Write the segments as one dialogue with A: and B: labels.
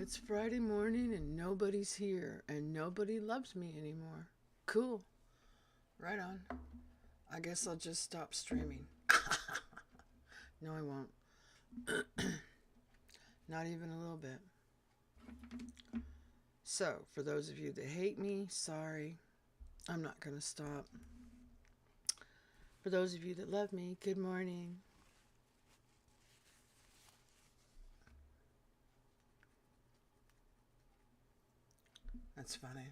A: It's Friday morning and nobody's here and nobody loves me anymore. Cool. Right on. I guess I'll just stop streaming. No, I won't. Not even a little bit. So, for those of you that hate me, sorry. I'm not going to stop. For those of you that love me, good morning. That's funny.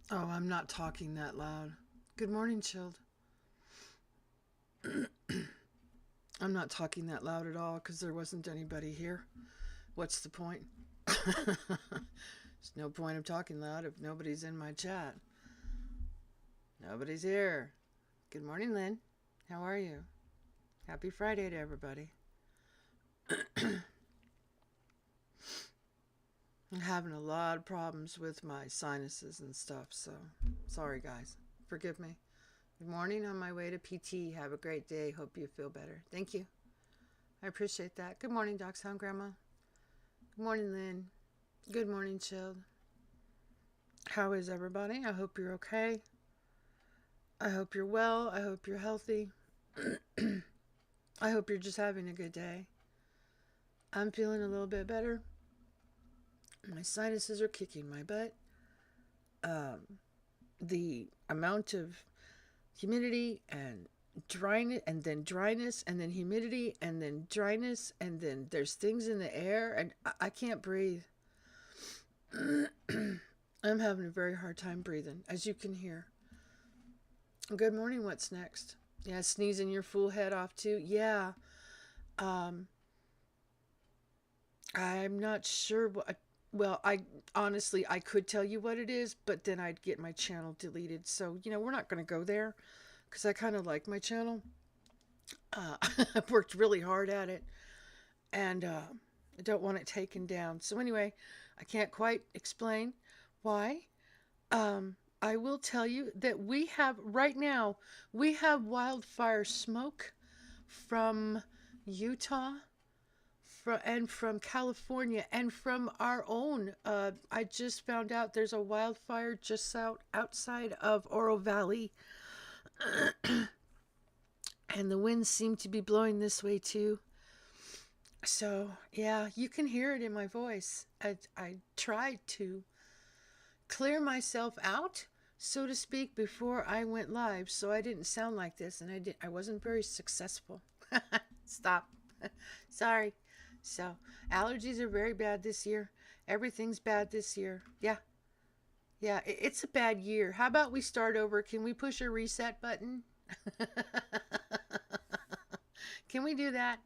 A: Oh, I'm not talking that loud. Good morning, chilled. I'm not talking that loud at all because there wasn't anybody here. What's the point? There's no point of talking loud if nobody's in my chat. Nobody's here. Good morning, Lynn. How are you? Happy Friday to everybody. I'm having a lot of problems with my sinuses and stuff, so sorry, guys. Forgive me. Good morning on my way to PT. Have a great day. Hope you feel better. Thank you. I appreciate that. Good morning, Doc Sound Grandma. Good morning, Lynn. Good morning, Chilled. How is everybody? I hope you're okay. I hope you're well. I hope you're healthy. I hope you're just having a good day. I'm feeling a little bit better. My sinuses are kicking my butt. The amount of humidity and dryness, and then humidity, and then dryness, and then there's things in the air, and I can't breathe. I'm having a very hard time breathing, as you can hear. Good morning. What's next? Yeah, sneezing your fool head off too. Yeah. I'm not sure what. Well, I honestly I could tell you what it is, but then I'd get my channel deleted. So we're not going to go there, because I kind of like my channel. I've worked really hard at it, and I don't want it taken down. So anyway, I can't quite explain why. I will tell you that right now we have wildfire smoke from Utah, and from California, and from our own. I just found out there's a wildfire just outside of Oro Valley, and the winds seem to be blowing this way too. So yeah, you can hear it in my voice. I tried to clear myself out, so to speak, before I went live, so I didn't sound like this, and I wasn't very successful. Stop. Sorry. So, allergies are very bad this year. Everything's bad this year. Yeah. Yeah, it's a bad year. How about we start over? Can we push a reset button? Can we do that?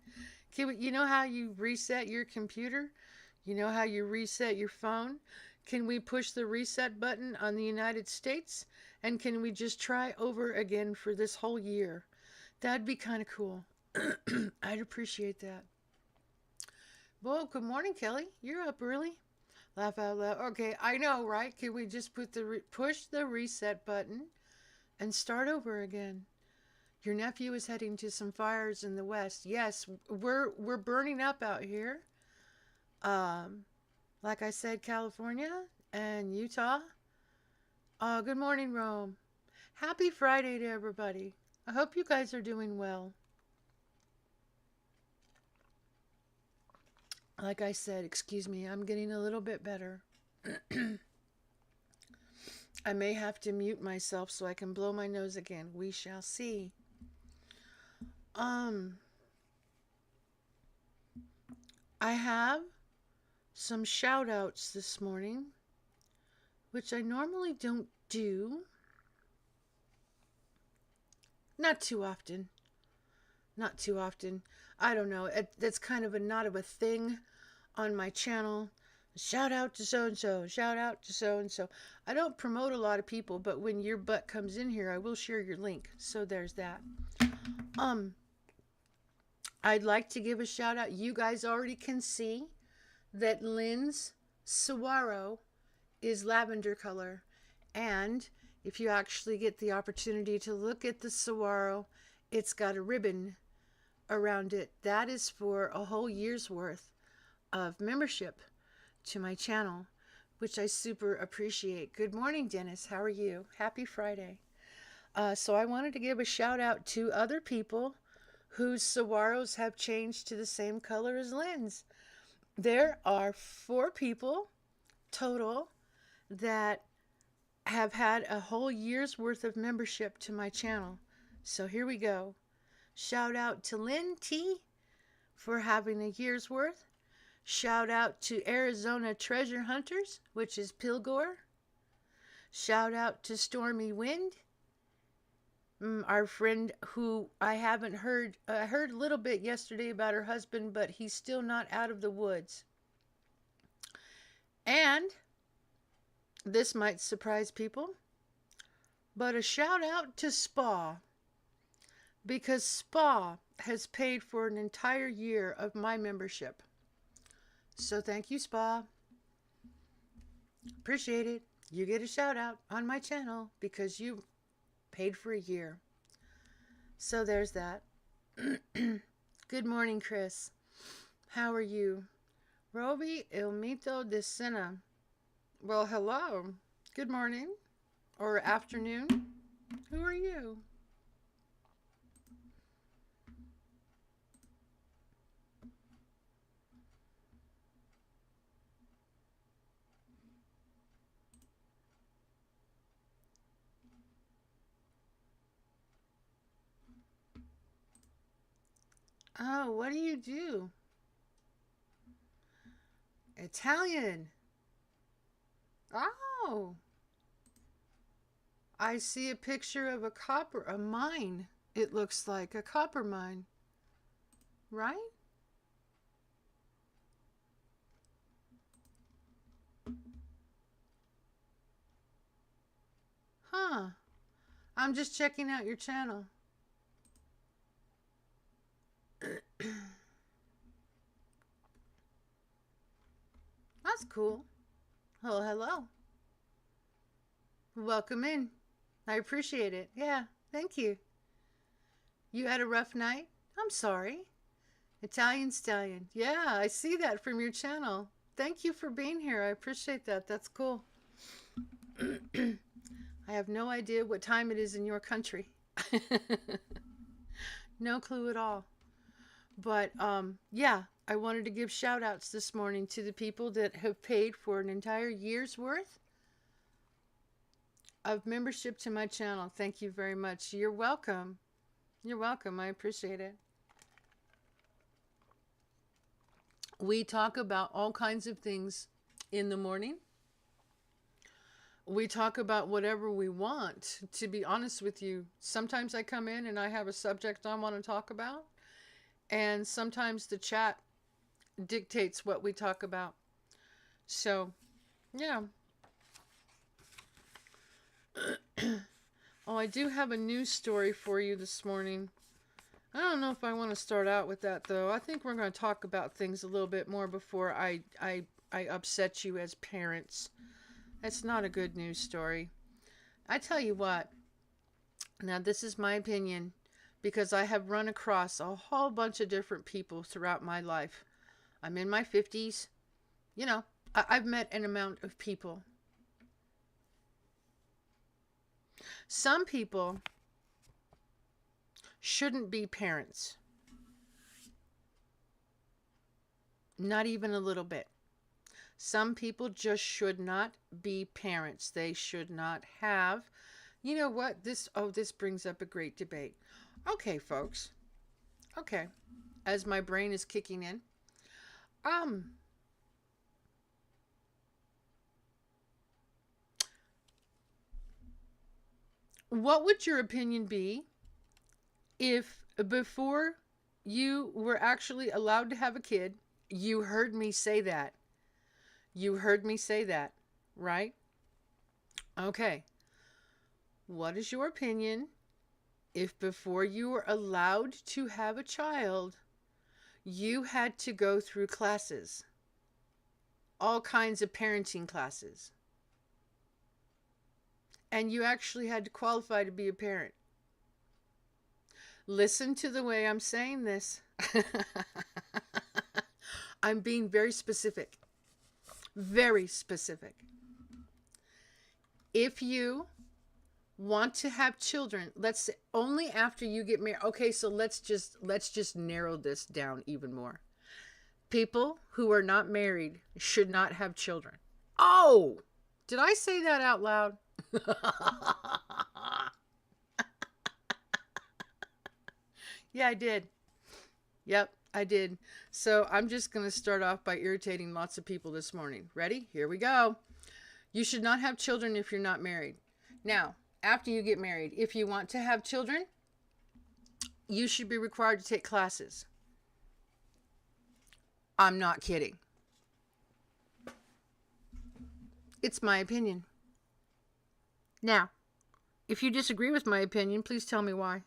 A: You know how you reset your computer? You know how you reset your phone? Can we push the reset button on the United States? And can we just try over again for this whole year? That'd be kind of cool. I'd appreciate that. Well, good morning, Kelly. You're up early. Laugh out loud. Okay, I know, right? Can we just push the reset button and start over again? Your nephew is heading to some fires in the west. Yes, we're burning up out here. Like I said, California and Utah. Good morning, Rome. Happy Friday to everybody. I hope you guys are doing well. Like I said, excuse me, I'm getting a little bit better. I may have to mute myself so I can blow my nose again. We shall see. I have some shout outs this morning, which I normally don't do. Not too often. not too often. I don't know. That's kind of a not of a thing on my channel. Shout out to so and so. Shout out to so and so. I don't promote a lot of people, but when your butt comes in here, I will share your link. So there's that. Um, I'd like to give a shout out. You guys already can see that Lynn's saguaro is lavender color. And if you actually get the opportunity to look at the saguaro, it's got a ribbon around it. That is for a whole year's worth of membership to my channel, which I super appreciate. Good morning, Dennis. How are you? Happy Friday. So I wanted to give a shout out to other people whose saguaros have changed to the same color as Lynn's. There are 4 people total that have had a whole year's worth of membership to my channel. So here we go. Shout out to Lynn T for having a year's worth. Shout out to Arizona Treasure Hunters, which is Pilgore. Shout out to Stormy Wind, our friend who I haven't heard. I heard a little bit yesterday about her husband, but he's still not out of the woods. And this might surprise people, but a shout out to Spa, because Spa has paid for an entire year of my membership. So thank you, Spa. Appreciate it. You get a shout out on my channel because you paid for a year. So there's that. Good morning, Chris. How are you? Roby El Mito de Sena. Well, hello. Good morning or afternoon. Who are you? Oh, what do you do? Italian. Oh, I see a picture of a mine. It looks like a copper mine, right? Huh. I'm just checking out your channel. That's cool. Oh, hello. Welcome in. I appreciate it. Yeah, thank you. You had a rough night? I'm sorry. Italian Stallion. Yeah, I see that from your channel. Thank you for being here. I appreciate that. That's cool. I have no idea what time it is in your country. No clue at all. But yeah, I wanted to give shout outs this morning to the people that have paid for an entire year's worth of membership to my channel. Thank you very much. You're welcome. You're welcome. I appreciate it. We talk about all kinds of things in the morning. We talk about whatever we want. To be honest with you, sometimes I come in and I have a subject I want to talk about. And sometimes the chat dictates what we talk about. So, yeah. Oh, I do have a news story for you this morning. I don't know if I want to start out with that, though. I think we're going to talk about things a little bit more before I upset you as parents. That's not a good news story. I tell you what. Now, this is my opinion, because I have run across a whole bunch of different people throughout my life. I'm in my 50s. You know, I've met an amount of people. Some people shouldn't be parents. Not even a little bit. Some people just should not be parents. They should not have. You know what? This brings up a great debate. Okay, folks. Okay. As my brain is kicking in. What would your opinion be if before you were actually allowed to have a kid. You heard me say that. You heard me say that, right? Okay. What is your opinion if before you were allowed to have a child, you had to go through classes, all kinds of parenting classes, and you actually had to qualify to be a parent? Listen to the way I'm saying this. I'm being very specific. Very specific. If you want to have children, let's say only after you get married. Okay, so let's just narrow this down even more. People who are not married should not have children. Oh, did I say that out loud? Yeah, I did. Yep, I did. So I'm just going to start off by irritating lots of people this morning. Ready? Here we go. You should not have children if you're not married. Now, after you get married, if you want to have children, you should be required to take classes. I'm not kidding. It's my opinion. Now, if you disagree with my opinion, please tell me why.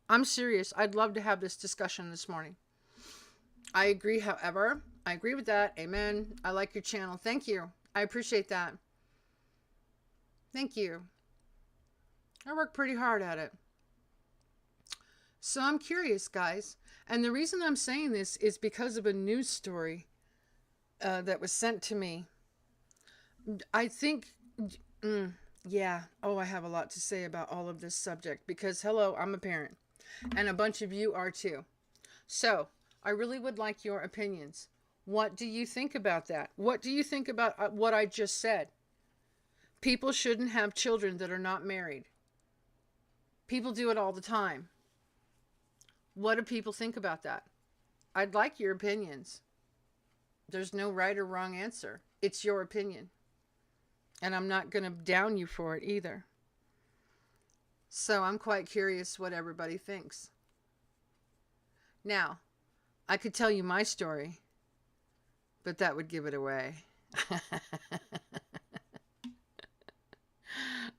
A: I'm serious. I'd love to have this discussion this morning. I agree, however. I agree with that. Amen. I like your channel. Thank you. I appreciate that. Thank you. I work pretty hard at it. So I'm curious, guys. And the reason I'm saying this is because of a news story that was sent to me. I think, yeah. Oh, I have a lot to say about all of this subject because, hello, I'm a parent. And a bunch of you are too. So I really would like your opinions. What do you think about that? What do you think about what I just said? People shouldn't have children that are not married. People do it all the time. What do people think about that? I'd like your opinions. There's no right or wrong answer. It's your opinion. And I'm not going to down you for it either. So I'm quite curious what everybody thinks. Now, I could tell you my story, but that would give it away.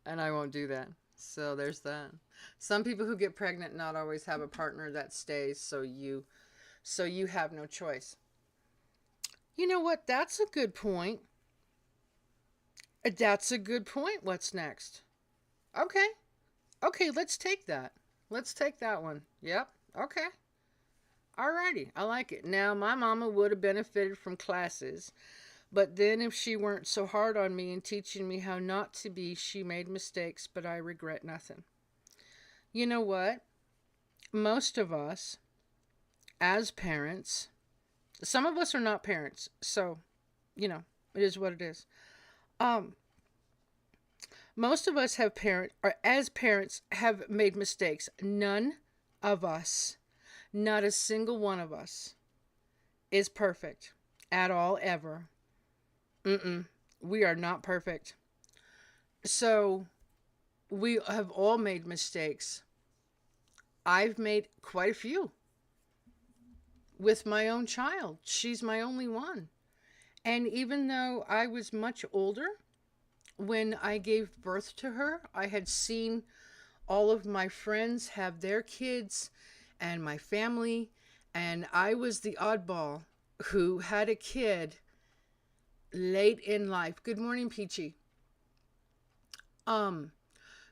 A: And I won't do that. So there's that. Some people who get pregnant not always have a partner that stays, so you have no choice. You know what? That's a good point. That's a good point. What's next? Okay. Okay, let's take that. Let's take that one. Yep. Okay. Alrighty. I like it. Now, my mama would have benefited from classes, but then if she weren't so hard on me and teaching me how not to be, she made mistakes, but I regret nothing. You know what? Most of us, as parents, some of us are not parents, so, it is what it is. Most of us as parents, have made mistakes. None of us, not a single one of us, is perfect at all, ever. We are not perfect. So, we have all made mistakes. I've made quite a few. With my own child. She's my only one. And even though I was much older when I gave birth to her, I had seen all of my friends have their kids and my family, and I was the oddball who had a kid late in life. Good morning, Peachy.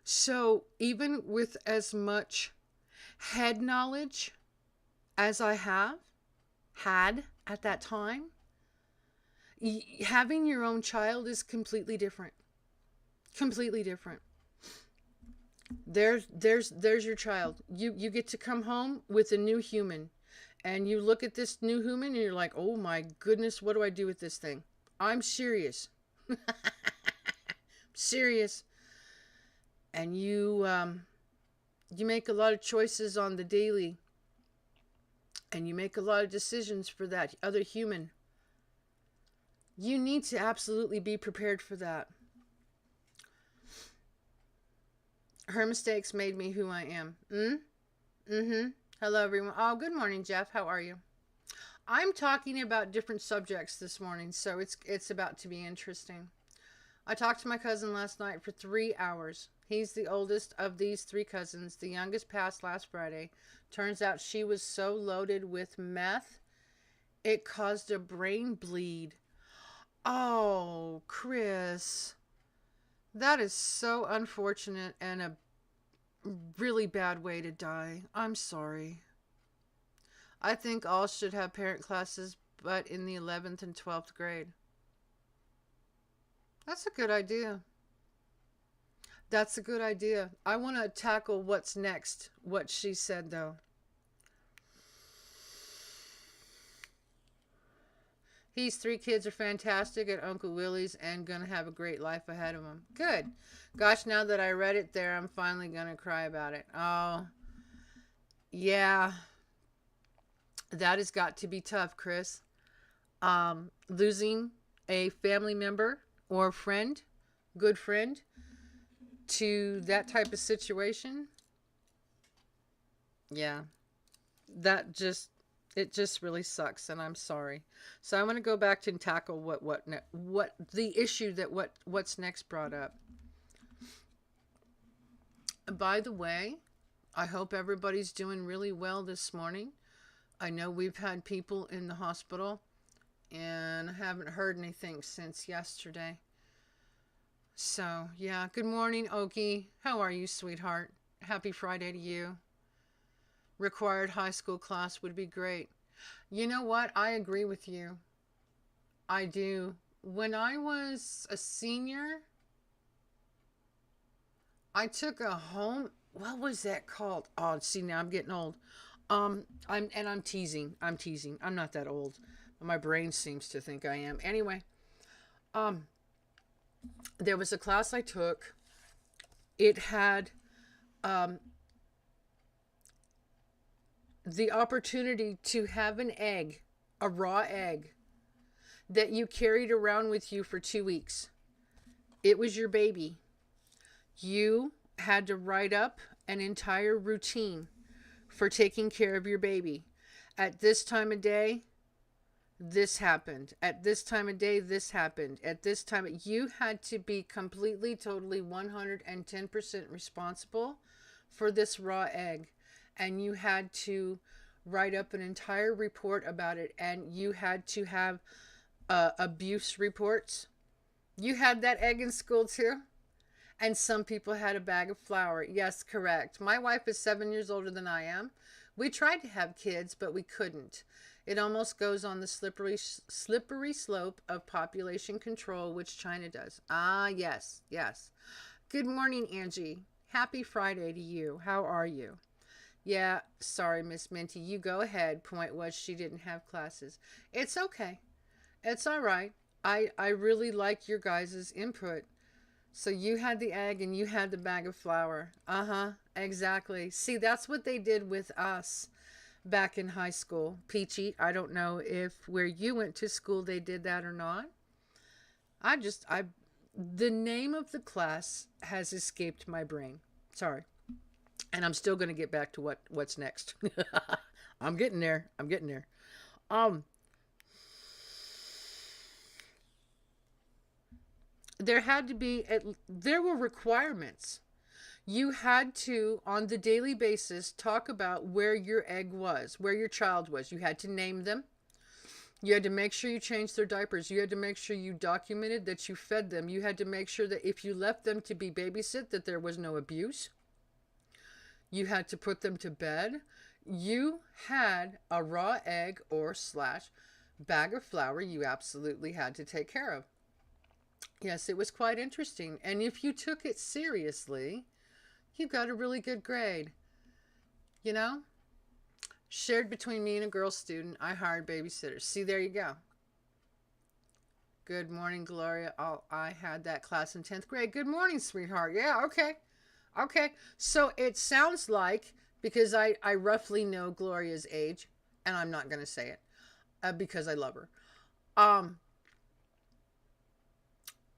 A: So even with as much head knowledge as I had at that time, having your own child is completely different. Completely different. There's your child. You get to come home with a new human, and you look at this new human and you're like, oh my goodness, what do I do with this thing? I'm serious. Serious. And you make a lot of choices on the daily, and you make a lot of decisions for that other human. You need to absolutely be prepared for that. Her mistakes made me who I am. Hello, everyone. Oh, good morning, Jeff. How are you? I'm talking about different subjects this morning, so it's about to be interesting. I talked to my cousin last night for 3 hours. He's the oldest of these three cousins. The youngest passed last Friday. Turns out she was so loaded with meth, it caused a brain bleed. Oh, Chris. That is so unfortunate and a really bad way to die. I'm sorry. I think all should have parent classes, but in the 11th and 12th grade. That's a good idea. That's a good idea. I want to tackle what's next, what she said, though. These three kids are fantastic at Uncle Willie's and going to have a great life ahead of them. Good. Gosh, now that I read it there, I'm finally going to cry about it. Oh, yeah. That has got to be tough, Chris. Losing a family member or friend, good friend, to that type of situation. Yeah, that just it just really sucks, and I'm sorry. So I'm going to go back to and tackle what the issue that what's next brought up. By the way, I hope everybody's doing really well this morning. I know we've had people in the hospital, and I haven't heard anything since yesterday. So, yeah, good morning, Okie. How are you, sweetheart? Happy Friday to you. Required high school class would be great. You know what? I agree with you. I do. When I was a senior, I took a home. What was that called? Oh, see, now I'm getting old. I'm teasing. I'm teasing. I'm not that old. My brain seems to think I am. Anyway, um, there was a class I took. It had the opportunity to have an egg, a raw egg, that you carried around with you for 2 weeks. It was your baby. You had to write up an entire routine for taking care of your baby. At this time of day, this happened. At this time of day, this happened. At this time, you had to be completely, totally 110% responsible for this raw egg. And you had to write up an entire report about it. And you had to have abuse reports. You had that egg in school too? And some people had a bag of flour. Yes, correct. My wife is 7 years older than I am. We tried to have kids, but we couldn't. It almost goes on the slippery slope of population control, which China does. Ah, yes, yes. Good morning, Angie. Happy Friday to you. How are you? Yeah, sorry, Miss Minty. You go ahead. Point was she didn't have classes. It's okay. It's all right. I really like your guys' input. So you had the egg and you had the bag of flour. Uh-huh, exactly. See, that's what they did with us back in high school. Peachy, I don't know if where you went to school they did that or not. The name of the class has escaped my brain. Sorry. And I'm still going to get back to what's next. I'm getting there. I'm getting there. Um, there were requirements. You had to, on the daily basis, talk about where your egg was, where your child was. You had to name them. You had to make sure you changed their diapers. You had to make sure you documented that you fed them. You had to make sure that if you left them to be babysit, that there was no abuse. You had to put them to bed. You had a raw egg or slash bag of flour you absolutely had to take care of. Yes, it was quite interesting. And if you took it seriously, you got a really good grade. You know? Shared between me and a girl student, I hired babysitters. See, there you go. Good morning, Gloria. Oh, I had that class in 10th grade. Good morning, sweetheart. Yeah, okay. Okay. So it sounds like, because I roughly know Gloria's age, and I'm not going to say it because I love her.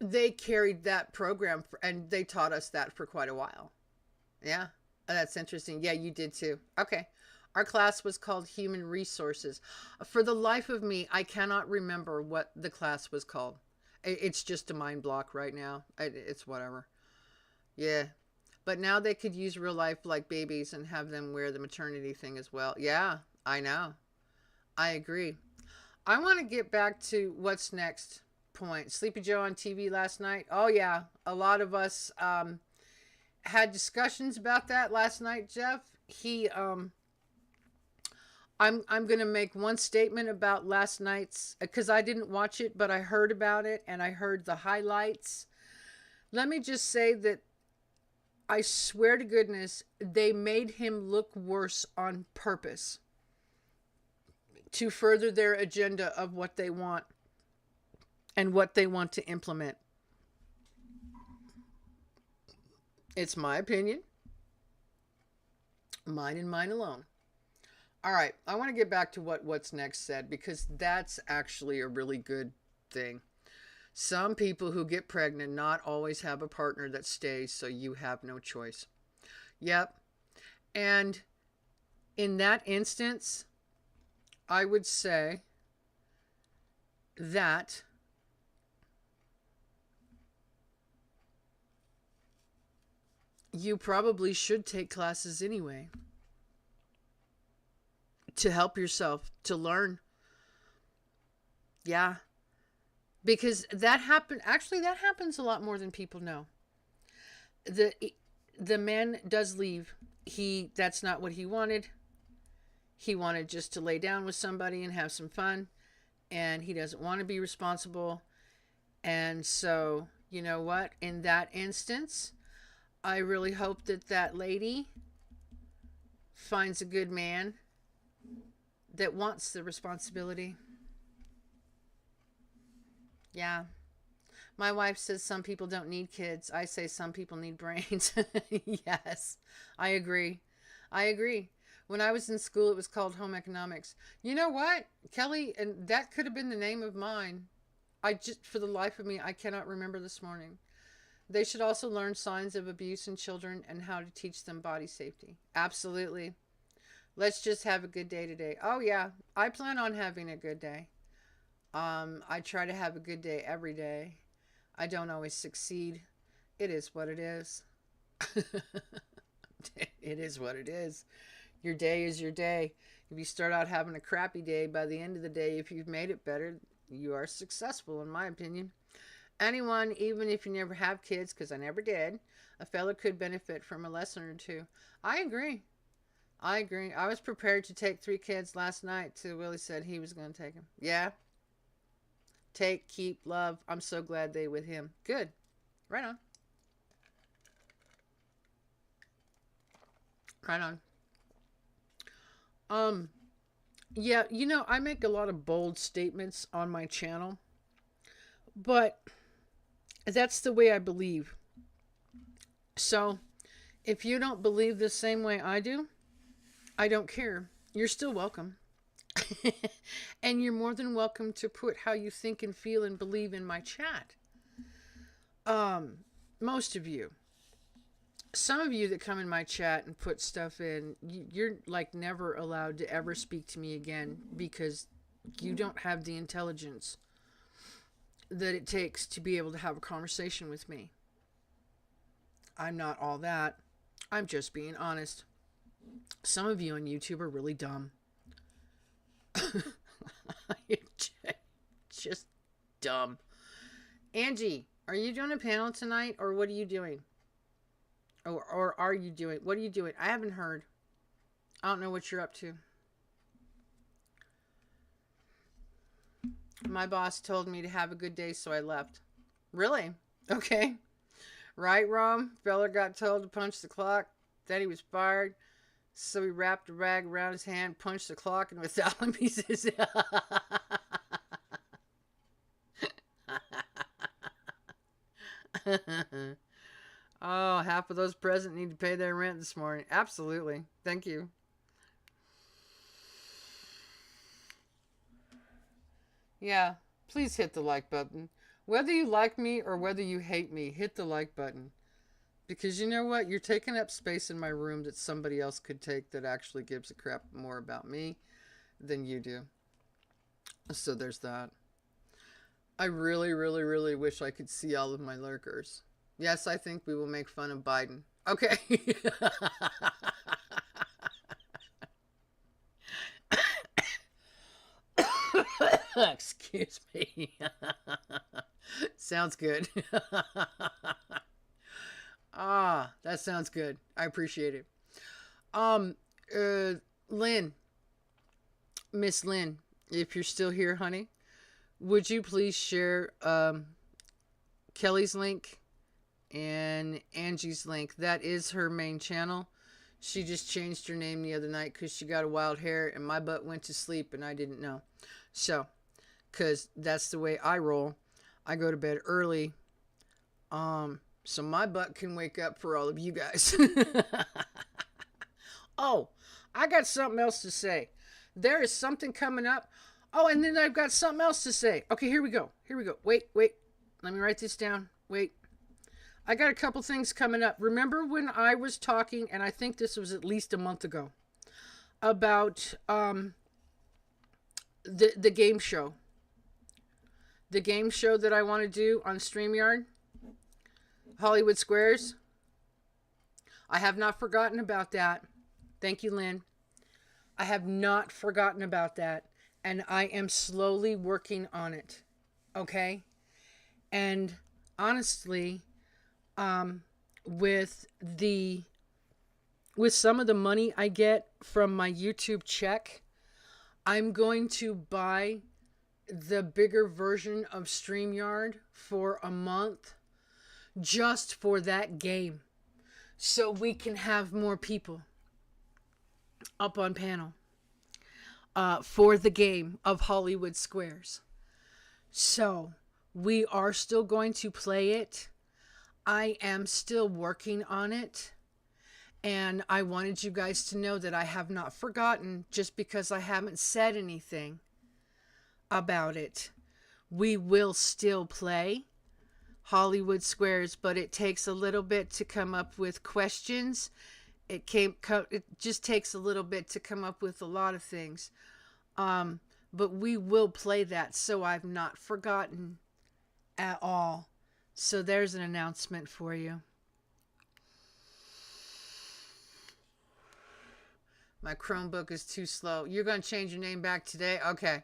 A: They carried that program and they taught us that for quite a while. Yeah, that's interesting. Yeah, you did too. Okay. Our class was called Human Resources. For the life of me, I cannot remember what the class was called. It's just a mind block right now. It's whatever. Yeah. But now they could use real life like babies and have them wear the maternity thing as well. Yeah, I know. I agree. I want to get back to what's next point. Sleepy Joe on TV last night. Oh, yeah. A lot of us had discussions about that last night, Jeff. I'm going to make one statement about last night's, because I didn't watch it, but I heard about it and I heard the highlights. Let me just say that I swear to goodness, they made him look worse on purpose to further their agenda of what they want and what they want to implement. It's my opinion. Mine and mine alone. All right, I want to get back to what's next said, because that's actually a really good thing. Some people who get pregnant not always have a partner that stays, so you have no choice. Yep. And in that instance, I would say that you probably should take classes anyway to help yourself, to learn. Yeah. Because that happens a lot more than people know. The man does leave. That's not what he wanted. He wanted just to lay down with somebody and have some fun, and he doesn't want to be responsible. And so, you know what? In that instance, I really hope that that lady finds a good man that wants the responsibility. Yeah. My wife says some people don't need kids. I say some people need brains. Yes, I agree. I agree. When I was in school, it was called home economics. You know what, Kelly? And that could have been the name of mine. For the life of me, I cannot remember this morning. They should also learn signs of abuse in children and how to teach them body safety. Absolutely. Let's just have a good day today. Oh, yeah. I plan on having a good day. I try to have a good day every day. I don't always succeed. It is what it is. It is what it is. Your day is your day. If you start out having a crappy day, by the end of the day, if you've made it better, you are successful, in my opinion. Anyone, even if you never have kids, because I never did, a fellow could benefit from a lesson or two. I agree. I agree. I was prepared to take 3 kids last night till Willie said he was going to take them. Yeah. Take, keep, love. I'm so glad they with him. Good. Right on. Right on. Yeah, I make a lot of bold statements on my channel, but that's the way I believe. So, if you don't believe the same way I do, I don't care. You're still welcome. And you're more than welcome to put how you think and feel and believe in my chat. Most of you. Some of you that come in my chat and put stuff in, you're like never allowed to ever speak to me again, because you don't have the intelligence that it takes to be able to have a conversation with me. I'm not all that. I'm just being honest. Some of you on YouTube are really dumb. Just dumb. Angie, are you doing a panel tonight, or what are you doing? Or are you doing? What are you doing? I haven't heard. I don't know what you're up to. My boss told me to have a good day, so I left. Really? Okay. Right, Rom? Feller got told to punch the clock. Then he was fired. So he wrapped a rag around his hand, punched the clock, and without him, he says... Oh, half of those present need to pay their rent this morning. Absolutely. Thank you. Yeah, please hit the like button. Whether you like me or whether you hate me, hit the like button. Because you know what? You're taking up space in my room that somebody else could take that actually gives a crap more about me than you do. So there's that. I really, really, really wish I could see all of my lurkers. Yes, I think we will make fun of Biden. Okay. Excuse me. Sounds good. Ah, that sounds good. I appreciate it. Um, Lynn, Miss Lynn, if you're still here, honey, would you please share Kelly's link and Angie's link? That is her main channel. She just changed her name the other night because she got a wild hair and my butt went to sleep and I didn't know. So, because that's the way I roll. I go to bed early. So my butt can wake up for all of you guys. Oh, I got something else to say. There is something coming up. Oh, and then I've got something else to say. Okay, here we go. Here we go. Wait. Let me write this down. Wait. I got a couple things coming up. Remember when I was talking, and I think this was at least a month ago, about the game show. The game show that I want to do on StreamYard, Hollywood Squares. I have not forgotten about that. Thank you, Lynn. I have not forgotten about that. And I am slowly working on it. Okay? And honestly, with some of the money I get from my YouTube check, I'm going to buy the bigger version of StreamYard for a month just for that game, so we can have more people up on panel for the game of Hollywood Squares. So we are still going to play it. I am still working on it. And I wanted you guys to know that I have not forgotten just because I haven't said anything about it. We will still play Hollywood Squares, but it takes a little bit to come up with questions. It just takes a little bit to come up with a lot of things. But we will play that, so I've not forgotten at all. So there's an announcement for you. My Chromebook is too slow. You're going to change your name back today? Okay.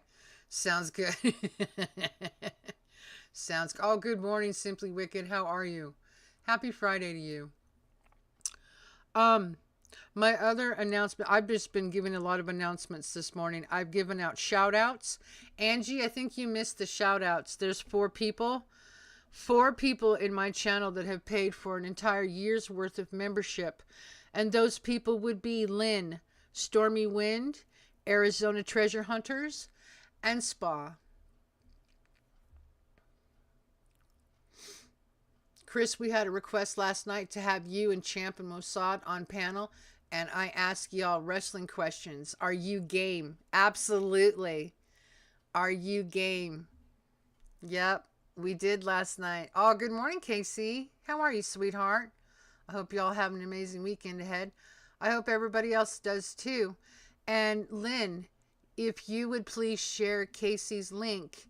A: Sounds good. Oh, good morning, Simply Wicked. How are you? Happy Friday to you. My other announcement, I've just been giving a lot of announcements this morning. I've given out shout-outs. Angie, I think you missed the shout-outs. There's 4 people. 4 people in my channel that have paid for an entire year's worth of membership. And those people would be Lynn, Stormy Wind, Arizona Treasure Hunters, and Spa. Chris, we had a request last night to have you and Champ and Mossad on panel, and I asked y'all wrestling questions. Are you game? Absolutely. Are you game? Yep, we did last night. Oh, good morning, Casey. How are you, sweetheart? I hope y'all have an amazing weekend ahead. I hope everybody else does too. And Lynn, if you would please share Casey's link,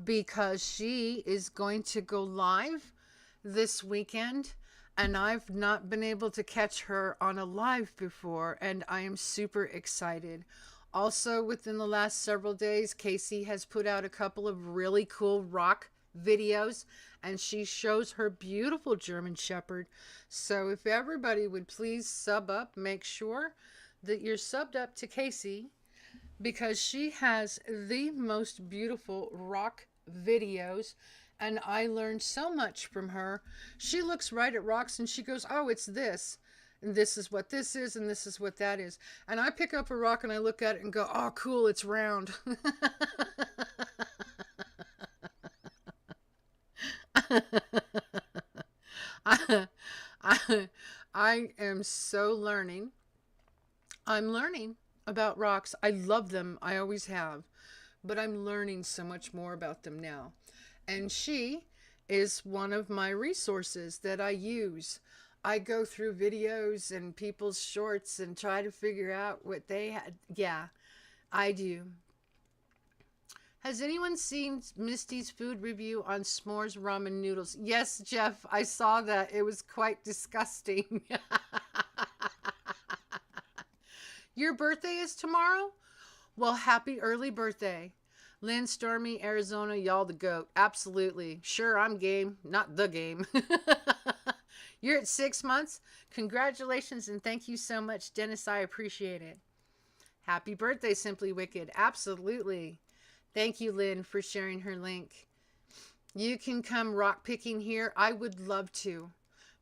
A: because she is going to go live this weekend, and I've not been able to catch her on a live before, and I am super excited. Also, within the last several days, Casey has put out a couple of really cool rock videos, and she shows her beautiful German Shepherd. So if everybody would please sub up, make sure that you're subbed up to Casey, because she has the most beautiful rock videos, and I learned so much from her. She looks right at rocks and she goes, oh, it's this, and this is what this is, and this is what that is. And I pick up a rock and I look at it and go, oh, cool, it's round. I am so learning. I'm learning about rocks. I love them. I always have. But I'm learning so much more about them now. And she is one of my resources that I use. I go through videos and people's shorts and try to figure out what they had. Yeah, I do. Has anyone seen Misty's food review on s'mores ramen noodles? Yes, Jeff, I saw that. It was quite disgusting. Your birthday is tomorrow? Well, happy early birthday. Lynn, Stormy, Arizona, y'all the goat. Absolutely. Sure, I'm game. Not the game. You're at 6 months? Congratulations and thank you so much, Dennis. I appreciate it. Happy birthday, Simply Wicked. Absolutely. Thank you, Lynn, for sharing her link. You can come rock picking here. I would love to.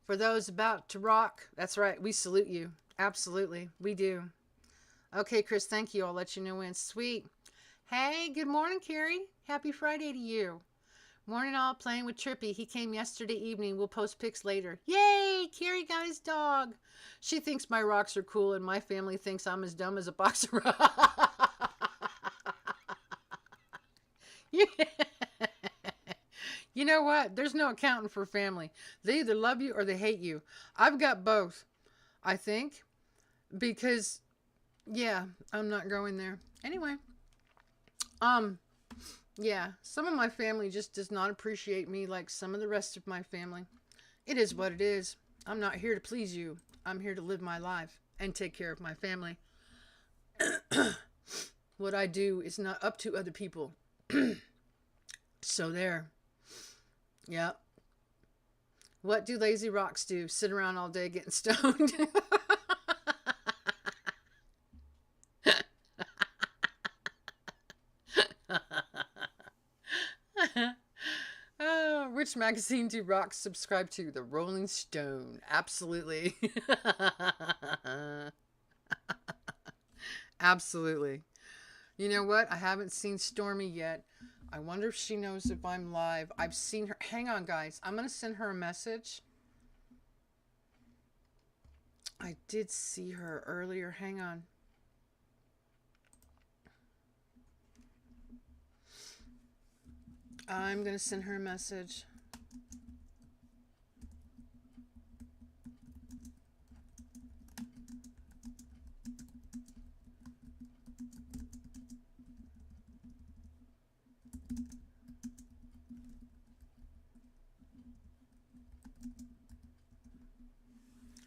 A: For those about to rock, that's right. We salute you. Absolutely. We do. Okay, Chris, thank you. I'll let you know when. Sweet. Hey, good morning, Carrie. Happy Friday to you. Morning all, playing with Trippy. He came yesterday evening. We'll post pics later. Yay! Carrie got his dog. She thinks my rocks are cool, and my family thinks I'm as dumb as a box of rocks. Yeah. You know what? There's no accounting for family. They either love you or they hate you. I've got both, I think, because, yeah, I'm not going there. Anyway, yeah, some of my family just does not appreciate me like some of the rest of my family. It is what it is. I'm not here to please you. I'm here to live my life and take care of my family. What I do is not up to other people. So there. Yeah. What do lazy rocks do? Sit around all day getting stoned. Which magazine do rocks subscribe to? The Rolling Stone. Absolutely. Absolutely. You know what? I haven't seen Stormy yet. I wonder if she knows if I'm live. I've seen her. Hang on, guys. I'm going to send her a message. I did see her earlier. Hang on. I'm going to send her a message.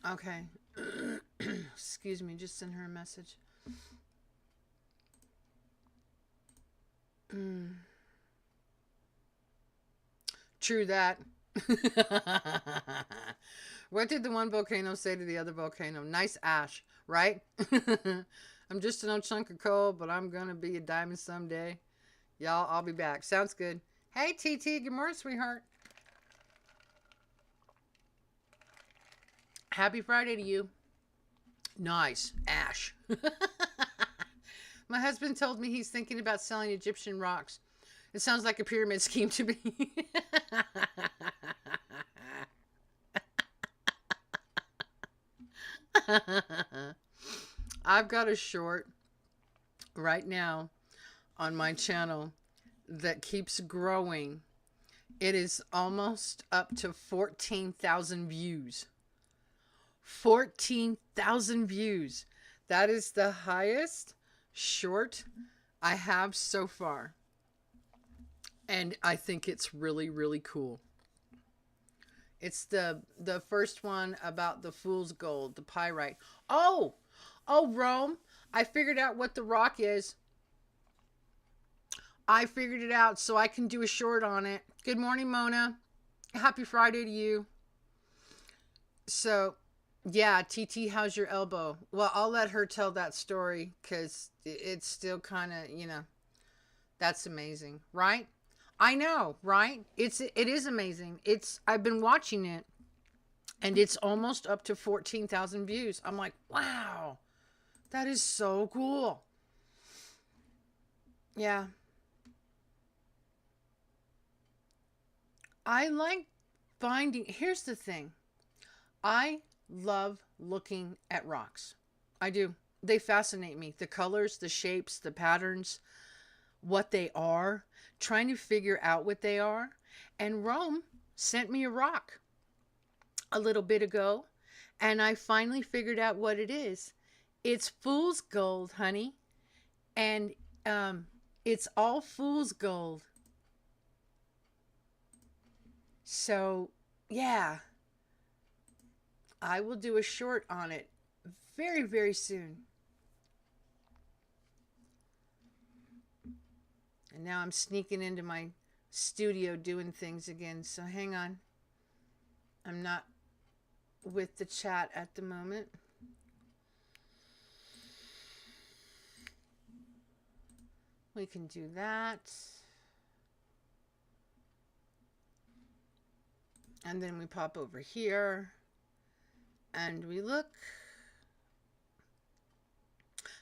A: Okay. Excuse me, just send her a message. True that. What did the one volcano say to the other volcano? Nice ash, right? I'm just an old chunk of coal, but I'm going to be a diamond someday. Y'all, I'll be back. Sounds good. Hey, TT. Good morning, sweetheart. Happy Friday to you. Nice. Ash. My husband told me he's thinking about selling Egyptian rocks. It sounds like a pyramid scheme to me. I've got a short right now on my channel that keeps growing. It is almost up to 14,000 views. 14,000 views. That is the highest short I have so far. And I think it's really, really cool. It's the first one about the fool's gold, the pyrite. Oh, Rome, I figured out what the rock is. I figured it out so I can do a short on it. Good morning, Mona. Happy Friday to you. So, yeah, TT, how's your elbow? Well, I'll let her tell that story because it's still kind of, you know, that's amazing, right? I know, right? It is amazing. I've been watching it and it's almost up to 14,000 views. I'm like, wow, that is so cool. Yeah. I like finding, here's the thing. I love looking at rocks. I do. They fascinate me. The colors, the shapes, the patterns, what they are, trying to figure out what they are. And Rome sent me a rock a little bit ago. And I finally figured out what it is. It's fool's gold, honey. And it's all fool's gold. So, yeah, I will do a short on it very, very soon. And now I'm sneaking into my studio doing things again. So hang on. I'm not with the chat at the moment. We can do that. And then we pop over here and we look.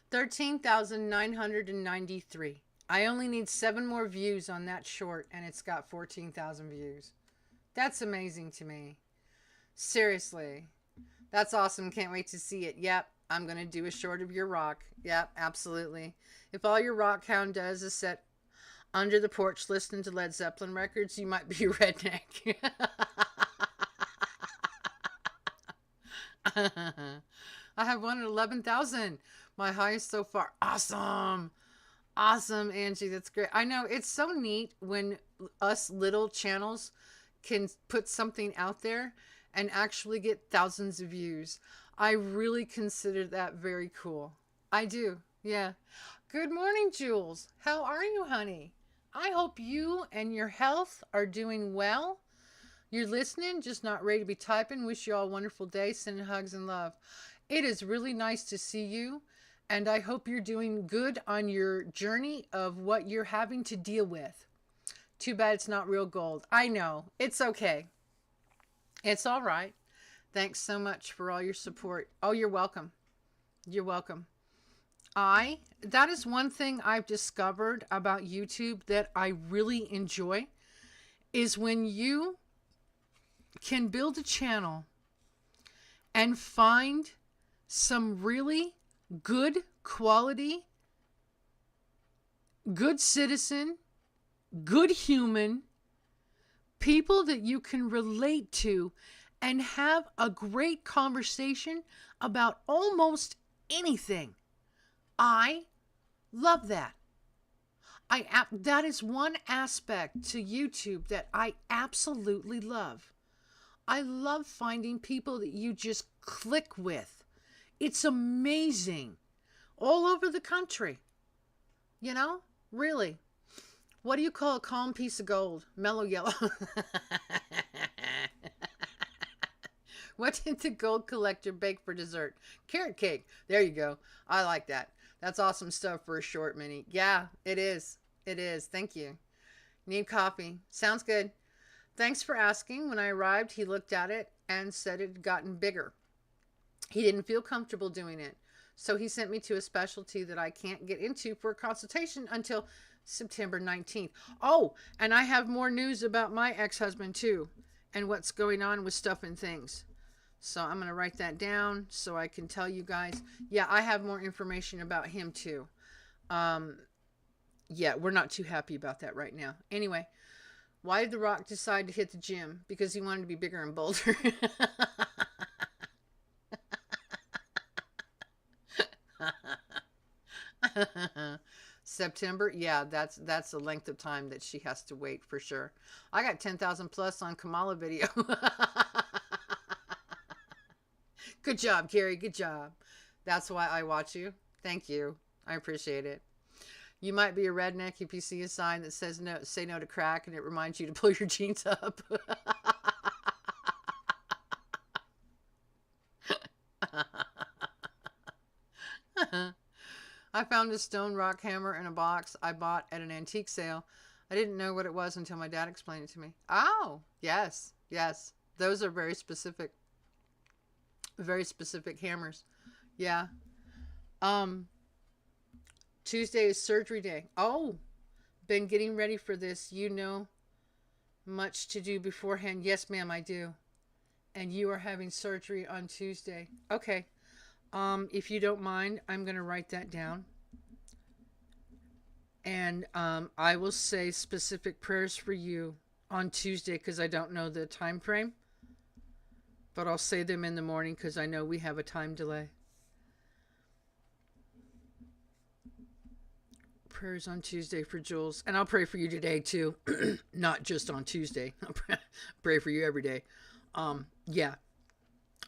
A: 13,993. I only need 7 more views on that short and it's got 14,000 views. That's amazing to me. Seriously. That's awesome. Can't wait to see it. Yep. I'm going to do a short of your rock. Yep. Absolutely. If all your rock hound does is sit under the porch listening to Led Zeppelin records, you might be a redneck. I have one at 11,000. My highest so far. Awesome. Awesome, Angie. That's great. I know it's so neat when us little channels can put something out there and actually get thousands of views. I really consider that very cool. I do. Yeah. Good morning, Jules. How are you, honey? I hope you and your health are doing well. You're listening, just not ready to be typing. Wish you all a wonderful day. Sending hugs and love. It is really nice to see you. And I hope you're doing good on your journey of what you're having to deal with. Too bad it's not real gold. I know. It's okay. It's all right. Thanks so much for all your support. Oh, you're welcome. You're welcome. That is one thing I've discovered about YouTube that I really enjoy is when you can build a channel and find some really good quality, good citizen, good human, people that you can relate to and have a great conversation about almost anything. I love that. That is one aspect to YouTube that I absolutely love. I love finding people that you just click with. It's amazing. All over the country. You know? Really. What do you call a calm piece of gold? Mellow yellow. What did the gold collector bake for dessert? Carrot cake. There you go. I like that. That's awesome stuff for a short mini. Yeah, it is. It is. Thank you. Need coffee. Sounds good. Thanks for asking. When I arrived, he looked at it and said it had gotten bigger. He didn't feel comfortable doing it. So he sent me to a specialty that I can't get into for a consultation until September 19th. Oh, and I have more news about my ex-husband too and what's going on with stuff and things. So I'm going to write that down so I can tell you guys. Yeah, I have more information about him too. Yeah, we're not too happy about that right now. Anyway, why did The Rock decide to hit the gym? Because he wanted to be bigger and bolder. September, yeah, that's the length of time that she has to wait for sure. I got 10,000 plus on Kamala video. Good job, Carrie. Good job. That's why I watch you. Thank you. I appreciate it. You might be a redneck if you see a sign that says no, say no to crack, and it reminds you to pull your jeans up. I found a stone rock hammer in a box I bought at an antique sale. I didn't know what it was until my dad explained it to me. Oh, yes, yes. Those are very specific hammers. Yeah. Tuesday is surgery day. Oh, been getting ready for this. You know, much to do beforehand. Yes, ma'am, I do. And you are having surgery on Tuesday. Okay. If you don't mind, I'm going to write that down. And I will say specific prayers for you on Tuesday because I don't know the time frame. but I'll say them in the morning because I know we have a time delay. Prayers on Tuesday for Jules. And I'll pray for you today too. Not just on Tuesday. I'll pray for you every day. Yeah.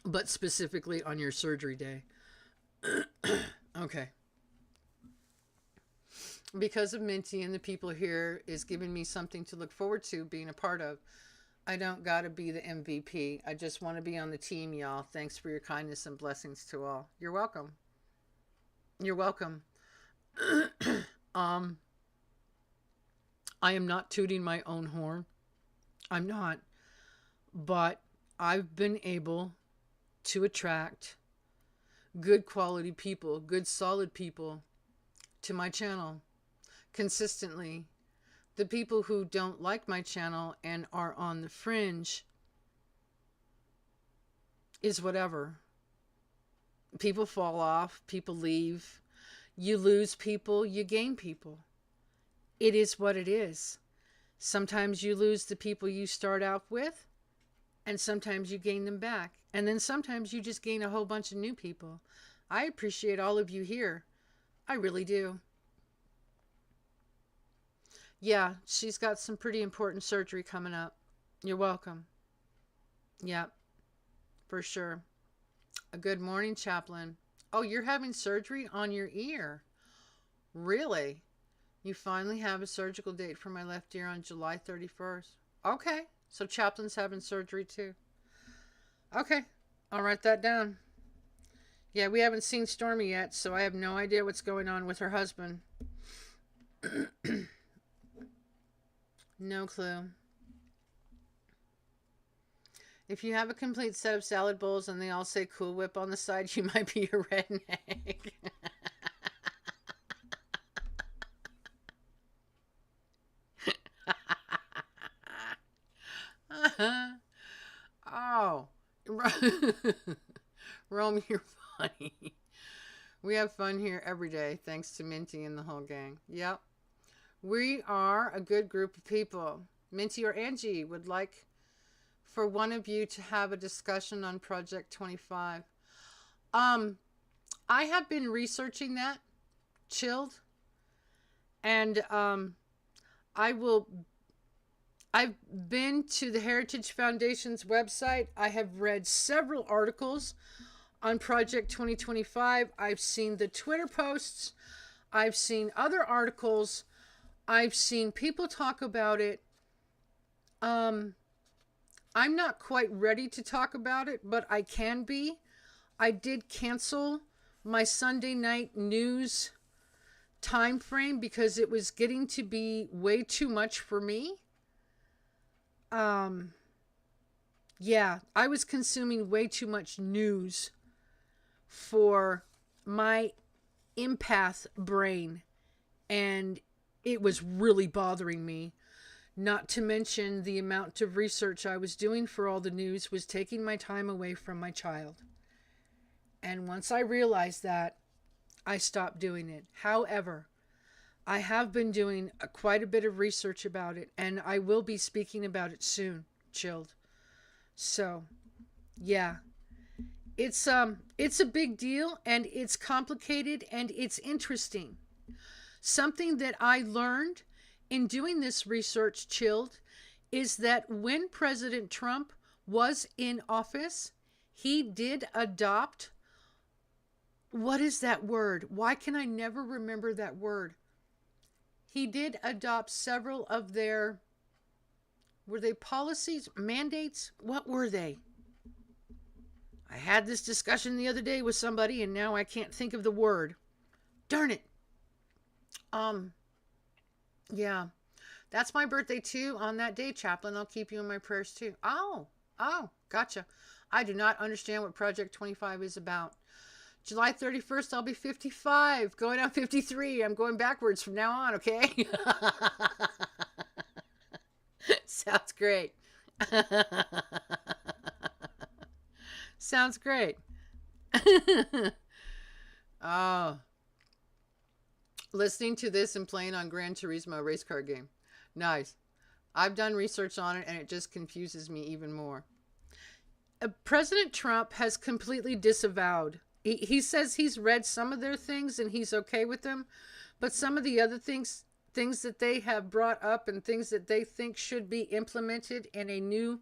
A: But specifically on your surgery day. Okay. Because of Minty and the people here is giving me something to look forward to being a part of. I don't gotta be the MVP. I just want to be on the team, y'all. Thanks for your kindness and blessings to all. You're welcome. You're welcome. I am not tooting my own horn. I'm not. But I've been able to attract good quality people, good solid people to my channel consistently. The people who don't like my channel and are on the fringe is whatever. People fall off, people leave. You lose people, you gain people. It is what it is. Sometimes you lose the people you start out with, and sometimes you gain them back. And then sometimes you just gain a whole bunch of new people. I appreciate all of you here. I really do. Yeah, she's got some pretty important surgery coming up. You're welcome. Yeah, for sure. A good morning, Chaplain. Oh, you're having surgery on your ear. Really? You finally have a surgical date for my left ear on July 31st. Okay, so Chaplain's having surgery too. Okay, I'll write that down. Yeah, we haven't seen Stormy yet, so I have no idea what's going on with her husband. No clue. If you have a complete set of salad bowls and they all say Cool Whip on the side, you might be a redneck. Oh. Rome, you're funny. We have fun here every day, thanks to Minty and the whole gang. Yep. We are a good group of people. Minty or Angie would like for one of you to have a discussion on Project 25. I have been researching that, chilled, and I've been to the Heritage Foundation's website. I have read several articles on Project 2025. I've seen the Twitter posts. I've seen other articles. I've seen people talk about it. I'm not quite ready to talk about it, but I can be. I did cancel my Sunday night news time frame because it was getting to be way too much for me. Yeah, I was consuming way too much news for my empath brain, and it was really bothering me. Not to mention the amount of research I was doing for all the news was taking my time away from my child. And once I realized that, I stopped doing it. However, I have been doing quite a bit of research about it, and I will be speaking about it soon, chilled. So, yeah. It's a big deal, and it's complicated, and it's interesting. Something that I learned in doing this research, chilled, is that when President Trump was in office, he did adopt, what is that word? Why can I never remember that word? He did adopt several of their, were they policies, mandates? What were they? I had this discussion the other day with somebody and now I can't think of the word. Darn it. Yeah. That's my birthday too. On that day, Chaplain, I'll keep you in my prayers too. Oh, gotcha. I do not understand what Project 25 is about. July 31st, I'll be 55. Going on 53. I'm going backwards from now on, okay? Sounds great. Sounds great. Oh. Listening to this and playing on Gran Turismo race car game. Nice. I've done research on it and it just confuses me even more. President Trump has completely disavowed. He says he's read some of their things and he's okay with them, but some of the other things that they have brought up and things that they think should be implemented in a new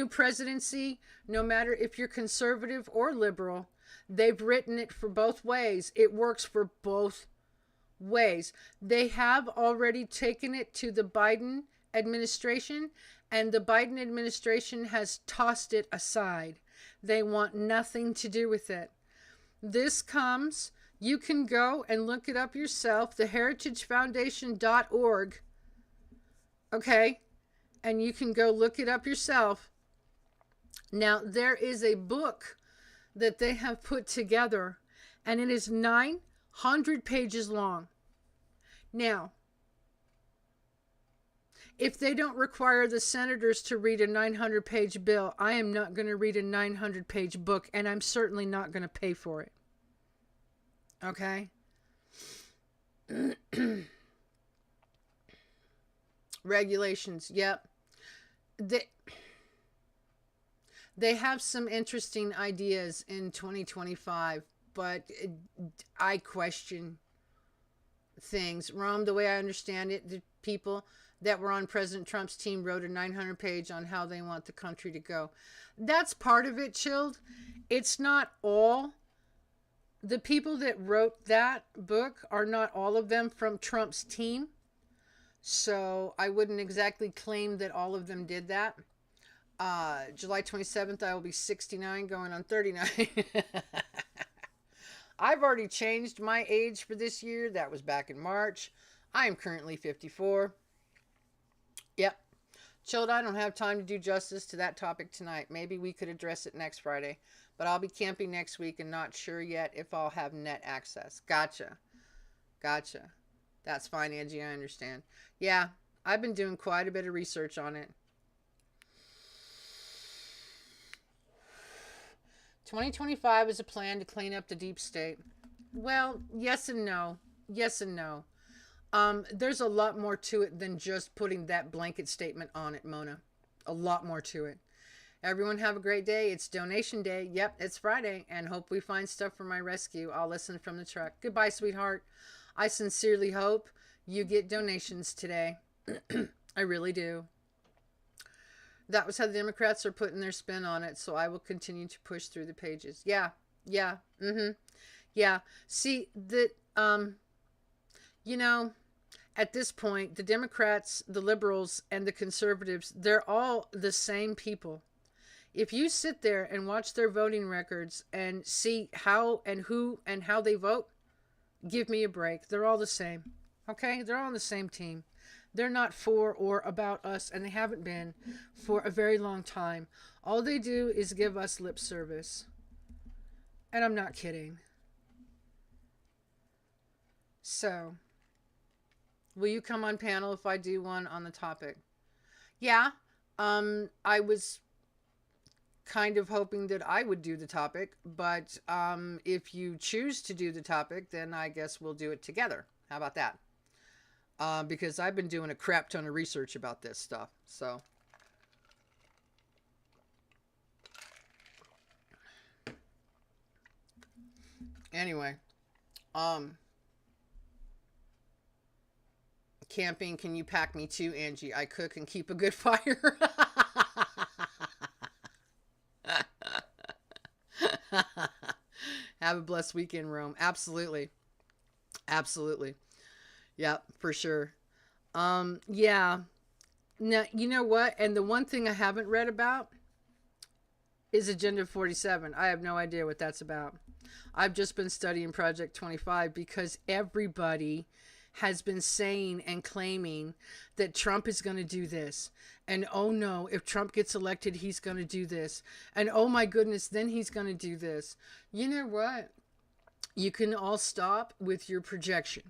A: presidency, no matter if you're conservative or liberal, they've written it for both ways. It works for both ways. They have already taken it to the Biden administration, and the Biden administration has tossed it aside. They want nothing to do with it. This comes, you can go and look it up yourself, theheritagefoundation.org. Okay? And you can go look it up yourself. Now, there is a book that they have put together, and it is 900 pages long. Now, if they don't require the senators to read a 900-page bill, I am not going to read a 900-page book, and I'm certainly not going to pay for it. Okay? Regulations, yep. They have some interesting ideas in 2025, but I question things. Rome, the way I understand it, the people that were on President Trump's team wrote a 900-page on how they want the country to go. That's part of it, Chilled. It's not all. The people that wrote that book are not all of them from Trump's team. So I wouldn't exactly claim that all of them did that. July 27th, I will be 69, going on 39. I've already changed my age for this year. That was back in March. I am currently 54. Yep. Chilled, I don't have time to do justice to that topic tonight. Maybe we could address it next Friday. But I'll be camping next week and not sure yet if I'll have net access. Gotcha. Gotcha. That's fine, Angie. I understand. Yeah, I've been doing quite a bit of research on it. 2025 is a plan to clean up the deep state. Well, yes and no. Yes and no. There's a lot more to it than just putting that blanket statement on it, Mona. A lot more to it. Everyone have a great day. It's donation day. Yep, it's Friday, and hope we find stuff for my rescue. I'll listen from the truck. Goodbye, sweetheart. I sincerely hope you get donations today. I really do. That was how the Democrats are putting their spin on it, so I will continue to push through the pages. Yeah. Yeah. See, at this point, the Democrats, the liberals, and the conservatives, they're all the same people. If you sit there and watch their voting records and see how and who and how they vote, give me a break. They're all the same. Okay? They're all on the same team. They're not for or about us, and they haven't been for a very long time. All they do is give us lip service. And I'm not kidding. So, will you come on panel if I do one on the topic? Yeah. I was kind of hoping that I would do the topic, but if you choose to do the topic, then I guess we'll do it together. How about that? Because I've been doing a crap ton of research about this stuff. So, anyway, camping, can you pack me too, Angie? I cook and keep a good fire. Have a blessed weekend, Rome. Absolutely. Absolutely. Yeah, for sure. Yeah. Now, you know what? And the one thing I haven't read about is Agenda 47. I have no idea what that's about. I've just been studying Project 25 because everybody has been saying and claiming that Trump is going to do this. And oh no, if Trump gets elected, he's going to do this. And oh my goodness, then he's going to do this. You know what? You can all stop with your projection.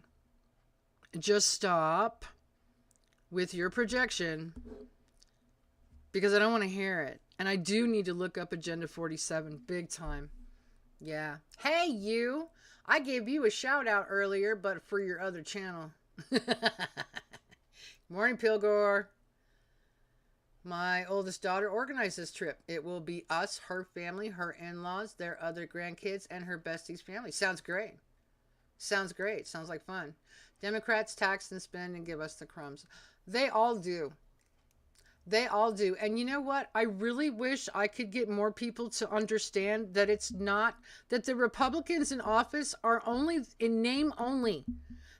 A: Just stop with your projection because I don't want to hear it. And I do need to look up Agenda 47 big time. Yeah. Hey, you. I gave you a shout out earlier, but for your other channel. Morning, Pilgor. My oldest daughter organized this trip. It will be us, her family, her in-laws, their other grandkids, and her bestie's family. Sounds great. Sounds great. Sounds like fun. Democrats tax and spend and give us the crumbs. They all do. They all do. And you know what? I really wish I could get more people to understand that it's not, that the Republicans in office are only in name only.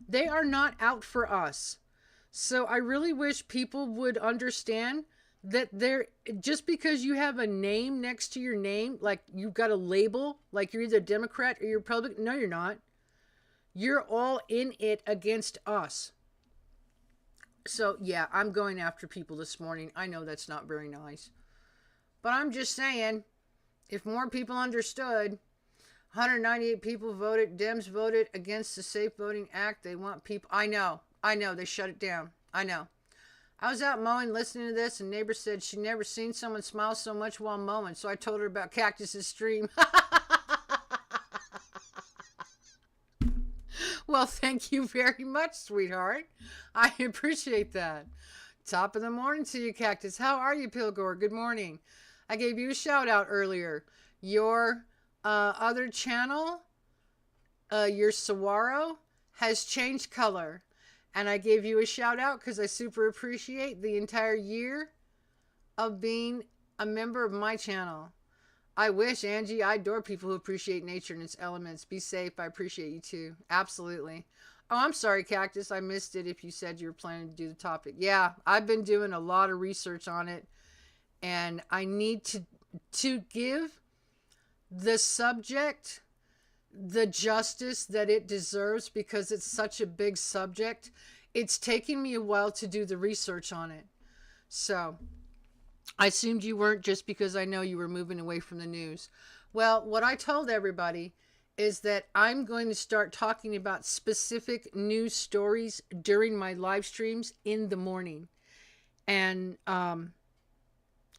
A: They are not out for us. So I really wish people would understand that they're, just because you have a name next to your name, like you've got a label, like you're either Democrat or you're Republican. No, you're not. You're all in it against us. So, yeah, I'm going after people this morning. I know that's not very nice. But I'm just saying, if more people understood, 198 people voted, Dems voted against the Safe Voting Act. They want people. I know. They shut it down. I know. I was out mowing listening to this, and neighbor said she never seen someone smile so much while mowing. So I told her about Cactus's stream. Well, thank you very much, sweetheart. I appreciate that. Top of the morning to you, Cactus. How are you, Pilgor? Good morning. I gave you a shout out earlier. Your other channel, your Saguaro, has changed color. And I gave you a shout out because I super appreciate the entire year of being a member of my channel. I wish, Angie, I adore people who appreciate nature and its elements. Be safe. I appreciate you too. Absolutely. Oh, I'm sorry, Cactus. I missed it if you said you were planning to do the topic. Yeah, I've been doing a lot of research on it. And I need to give the subject the justice that it deserves because it's such a big subject. It's taken me a while to do the research on it. So I assumed you weren't just because I know you were moving away from the news. Well, what I told everybody is that I'm going to start talking about specific news stories during my live streams in the morning. And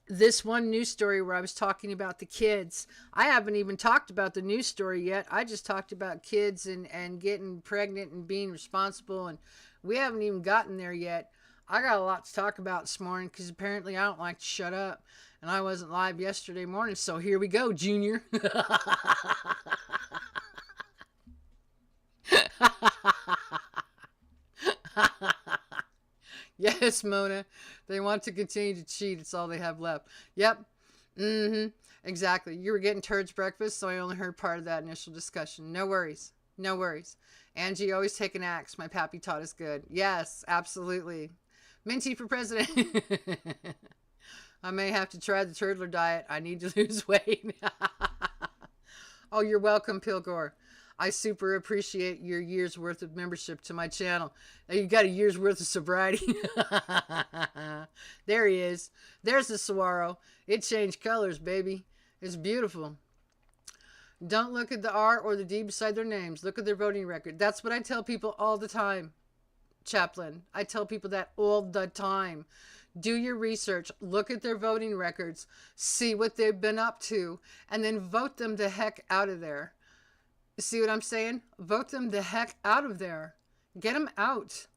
A: this one news story where I was talking about the kids, I haven't even talked about the news story yet. I just talked about kids and getting pregnant and being responsible, and we haven't even gotten there yet. I got a lot to talk about this morning because apparently I don't like to shut up, and I wasn't live yesterday morning, so here we go, Junior. Yes, Mona. They want to continue to cheat. It's all they have left. Yep. Exactly. You were getting turds breakfast, so I only heard part of that initial discussion. No worries. No worries. Angie, always take an axe. My pappy taught us good. Yes, absolutely. Minty for president. I may have to try the turtler diet. I need to lose weight. Oh, you're welcome, Pilgor. I super appreciate your year's worth of membership to my channel. Now you got a year's worth of sobriety. There he is. There's the saguaro. It changed colors, baby. It's beautiful. Don't look at the R or the D beside their names. Look at their voting record. That's what I tell people all the time, Chaplain. I tell people that all the time. Do your research. Look at their voting records. See what they've been up to. And then vote them the heck out of there. See what I'm saying? Vote them the heck out of there. Get them out.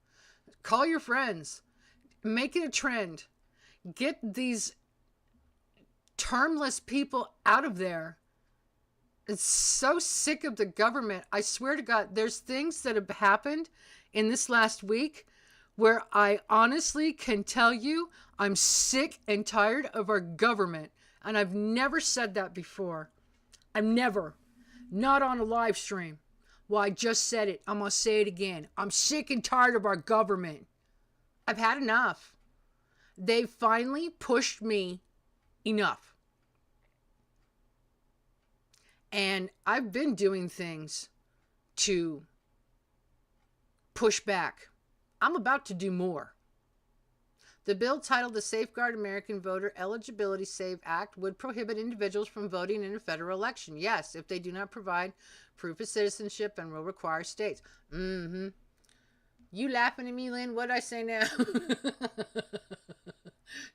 A: Call your friends. Make it a trend. Get these termless people out of there. It's so sick of the government. I swear to God, there's things that have happened in this last week where I honestly can tell you I'm sick and tired of our government. And I've never said that before. I've never. Not on a live stream. Well, I just said it. I'm going to say it again. I'm sick and tired of our government. I've had enough. They finally pushed me enough. And I've been doing things to push back. I'm about to do more. The bill titled the Safeguard American Voter Eligibility Save Act would prohibit individuals from voting in a federal election. Yes, if they do not provide proof of citizenship and will require states. You laughing at me, Lynn? What'd I say now?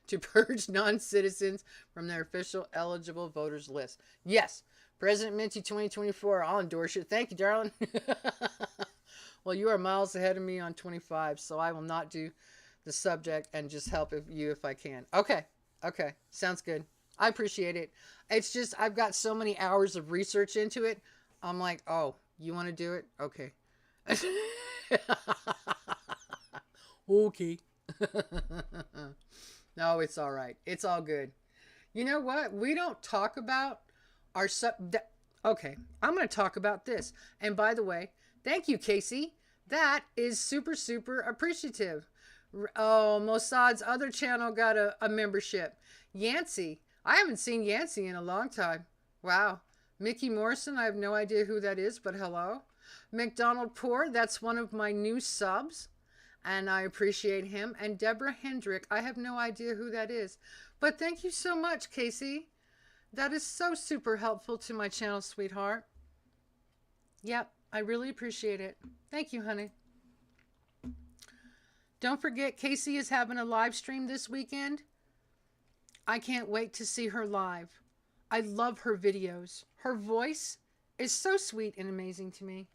A: To purge non-citizens from their official eligible voters list. Yes, President Minty 2024. I'll endorse you. Thank you, darling. Well, you are miles ahead of me on 25, so I will not do the subject and just help you if I can. Okay. Okay. Sounds good. I appreciate it. It's just, I've got so many hours of research into it. I'm like, oh, you want to do it? Okay. Okay. No, it's all right. It's all good. You know what? We don't talk about our okay, I'm going to talk about this. And by the way, thank you, Casey. That is super, super appreciative. Oh, Mossad's other channel got a membership. Yancey. I haven't seen Yancey in a long time. Wow. Mickey Morrison, I have no idea who that is, but hello. McDonald Poor, that's one of my new subs, and I appreciate him. And Deborah Hendrick, I have no idea who that is. But thank you so much, Casey. That is so super helpful to my channel, sweetheart. Yep, I really appreciate it. Thank you, honey. Don't forget, Casey is having a live stream this weekend. I can't wait to see her live. I love her videos. Her voice is so sweet and amazing to me.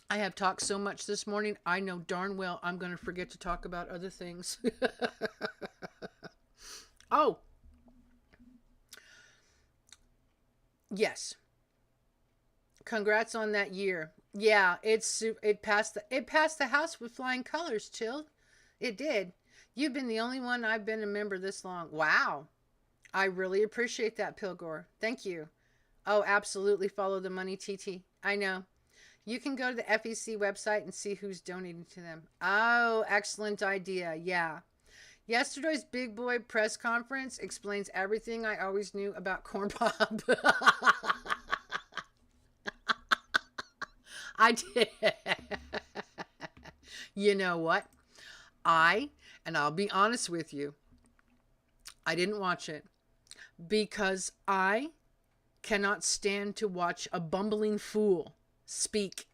A: I have talked so much this morning, I know darn well I'm going to forget to talk about other things. Oh. Yes. Congrats on that year. Yeah, it passed the house with flying colors, Chilled. It did. You've been the only one I've been a member this long. Wow. I really appreciate that, Pilgor. Thank you. Oh, absolutely follow the money, TT. I know. You can go to the FEC website and see who's donating to them. Oh, excellent idea. Yeah. Yesterday's Big Boy press conference explains everything I always knew about Corn Pop. I did. You know what? And I'll be honest with you, I didn't watch it because I cannot stand to watch a bumbling fool speak,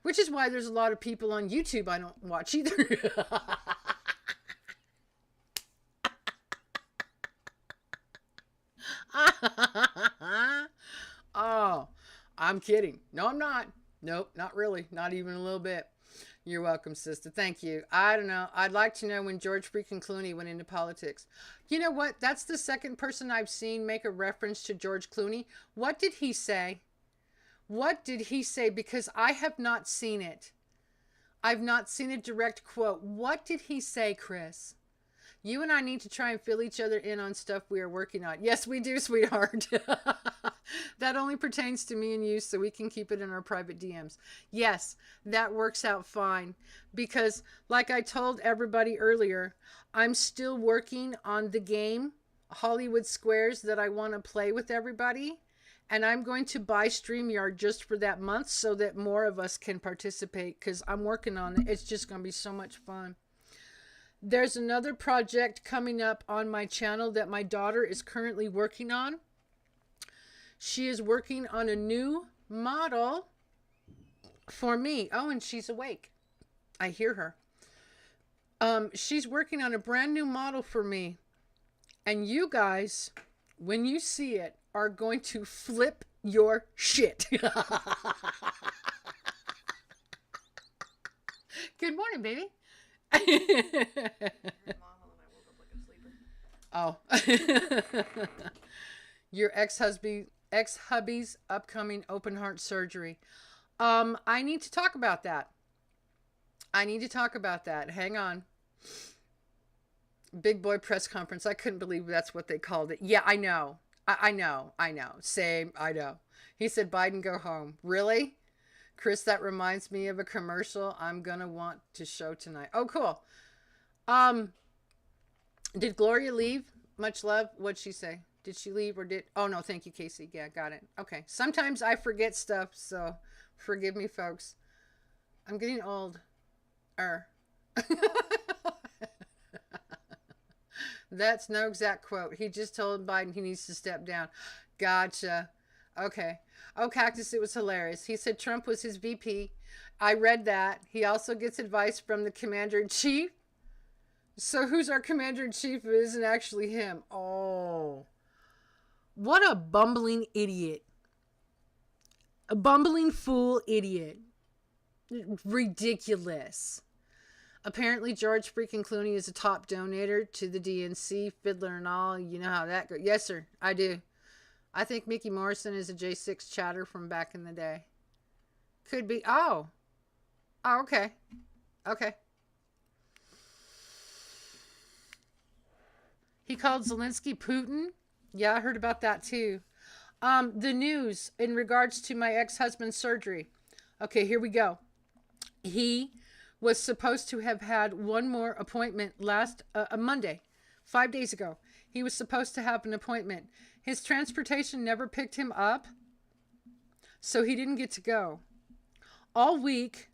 A: which is why there's a lot of people on YouTube I don't watch either. Oh, I'm kidding. No, I'm not. Nope, not really. Not even a little bit. You're welcome, sister. Thank you. I don't know. I'd like to know when George freaking Clooney went into politics. You know what? That's the second person I've seen make a reference to George Clooney. What did he say? What did he say? Because I have not seen it. I've not seen a direct quote. What did he say, Chris? You and I need to try and fill each other in on stuff we are working on. Yes, we do, sweetheart. That only pertains to me and you, so we can keep it in our private DMs. Yes, that works out fine. Because, like I told everybody earlier, I'm still working on the game, Hollywood Squares, that I want to play with everybody. And I'm going to buy StreamYard just for that month so that more of us can participate, because I'm working on it. It's just going to be so much fun. There's another project coming up on my channel that my daughter is currently working on. She is working on a new model for me. Oh, and she's awake. I hear her. She's working on a brand new model for me. And you guys, when you see it, are going to flip your shit. Good morning, baby. Oh. Your ex-hubby's upcoming open heart surgery. I need to talk about that. Hang on. Big Boy press conference. I couldn't believe that's what they called it. Yeah, I know. I know. Same, I know. He said, Biden, go home. Really? Chris, that reminds me of a commercial I'm going to want to show tonight. Oh, cool. Did Gloria leave? Much love. What'd she say? Did she leave or did... Oh, no, thank you, Casey. Yeah, got it. Okay. Sometimes I forget stuff, so forgive me, folks. I'm getting old. That's no exact quote. He just told Biden he needs to step down. Gotcha. Okay. Oh, Cactus, it was hilarious. He said Trump was his VP. I read that. He also gets advice from the commander-in-chief. So who's our commander-in-chief if it isn't actually him? Oh. What a bumbling idiot. A bumbling fool idiot. Ridiculous. Apparently, George freaking Clooney is a top donator to the DNC, Fiddler and all. You know how that goes. Yes, sir, I do. I think Mickey Morrison is a J6 chatter from back in the day. Could be. Oh. Oh, okay. Okay. He called Zelensky Putin. Yeah, I heard about that too. The news in regards to my ex-husband's surgery. Okay, here we go. He was supposed to have had one more appointment last Monday, 5 days ago. He was supposed to have an appointment. His transportation never picked him up, so he didn't get to go. All week,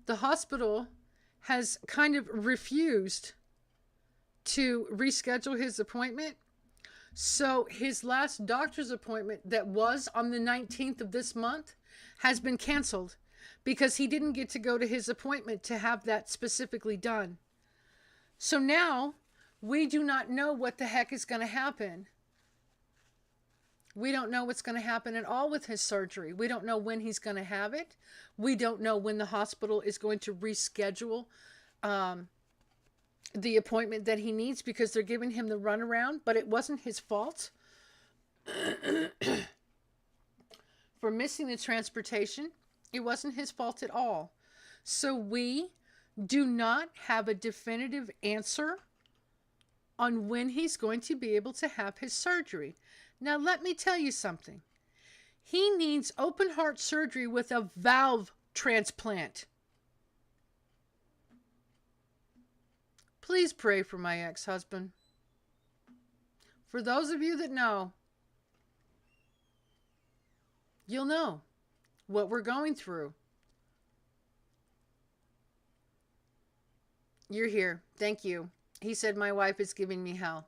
A: the hospital has kind of refused to reschedule his appointment. So his last doctor's appointment that was on the 19th of this month has been canceled because he didn't get to go to his appointment to have that specifically done. So now we do not know what the heck is going to happen. We don't know what's going to happen at all with his surgery. We don't know when he's going to have it. We don't know when the hospital is going to reschedule the appointment that he needs because they're giving him the runaround, but it wasn't his fault for missing the transportation. It wasn't his fault at all. So we do not have a definitive answer on when he's going to be able to have his surgery. Now, let me tell you something. He needs open heart surgery with a valve transplant. Please pray for my ex-husband. For those of you that know, you'll know what we're going through. You're here. Thank you. He said, my wife is giving me hell.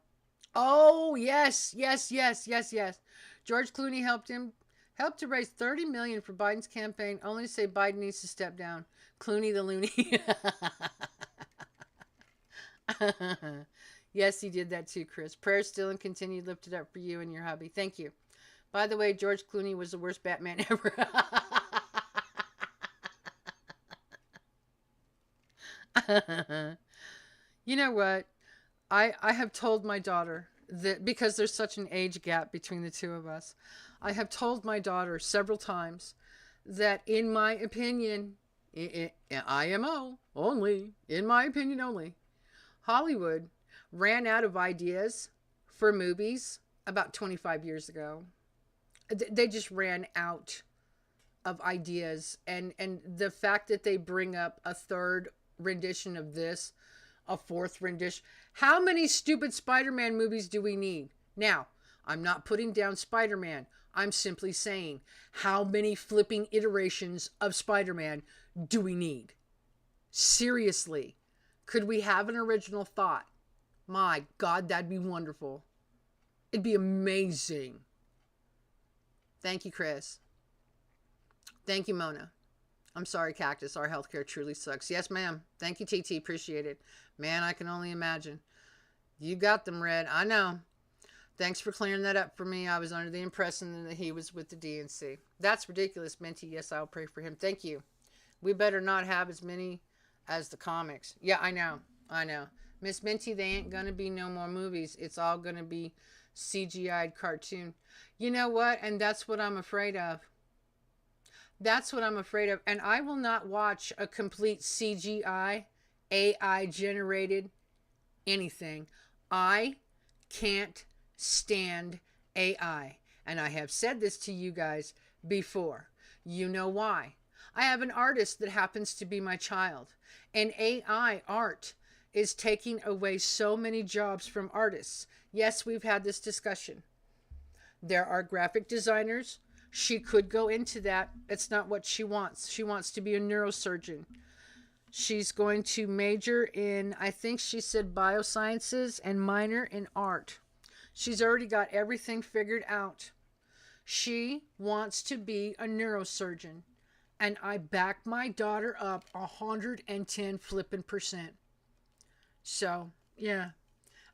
A: Oh, yes, yes, yes, yes, yes. George Clooney helped to raise $30 million for Biden's campaign, only to say Biden needs to step down. Clooney the loony. Yes, he did that too, Chris. Prayers still and continued lifted up for you and your hubby. Thank you. By the way, George Clooney was the worst Batman ever. You know what? I have told my daughter that because there's such an age gap between the two of us, I have told my daughter several times that in my opinion, IMO only, in my opinion only, Hollywood ran out of ideas for movies about 25 years ago. They just ran out of ideas. And the fact that they bring up a third rendition of this, a fourth rendition. How many stupid Spider-Man movies do we need? Now, I'm not putting down Spider-Man. I'm simply saying, how many flipping iterations of Spider-Man do we need? Seriously. Could we have an original thought? My God, that'd be wonderful. It'd be amazing. Thank you, Chris. Thank you, Mona. I'm sorry, Cactus. Our healthcare truly sucks. Yes, ma'am. Thank you, TT. Appreciate it. Man, I can only imagine. You got them, Red. I know. Thanks for clearing that up for me. I was under the impression that he was with the DNC. That's ridiculous, Minty. Yes, I'll pray for him. Thank you. We better not have as many as the comics. Yeah, I know. I know. Miss Minty, they ain't going to be no more movies. It's all going to be CGI'd cartoon. You know what? And that's what I'm afraid of. That's what I'm afraid of. And I will not watch a complete CGI, AI generated anything. I can't stand AI. And I have said this to you guys before. You know why. I have an artist that happens to be my child. And AI art is taking away so many jobs from artists. Yes, we've had this discussion. There are graphic designers. She could go into that. It's not what she wants. She wants to be a neurosurgeon. She's going to major in, I think she said biosciences and minor in art. She's already got everything figured out. She wants to be a neurosurgeon. And I back my daughter up 110 flippin' %. So, yeah.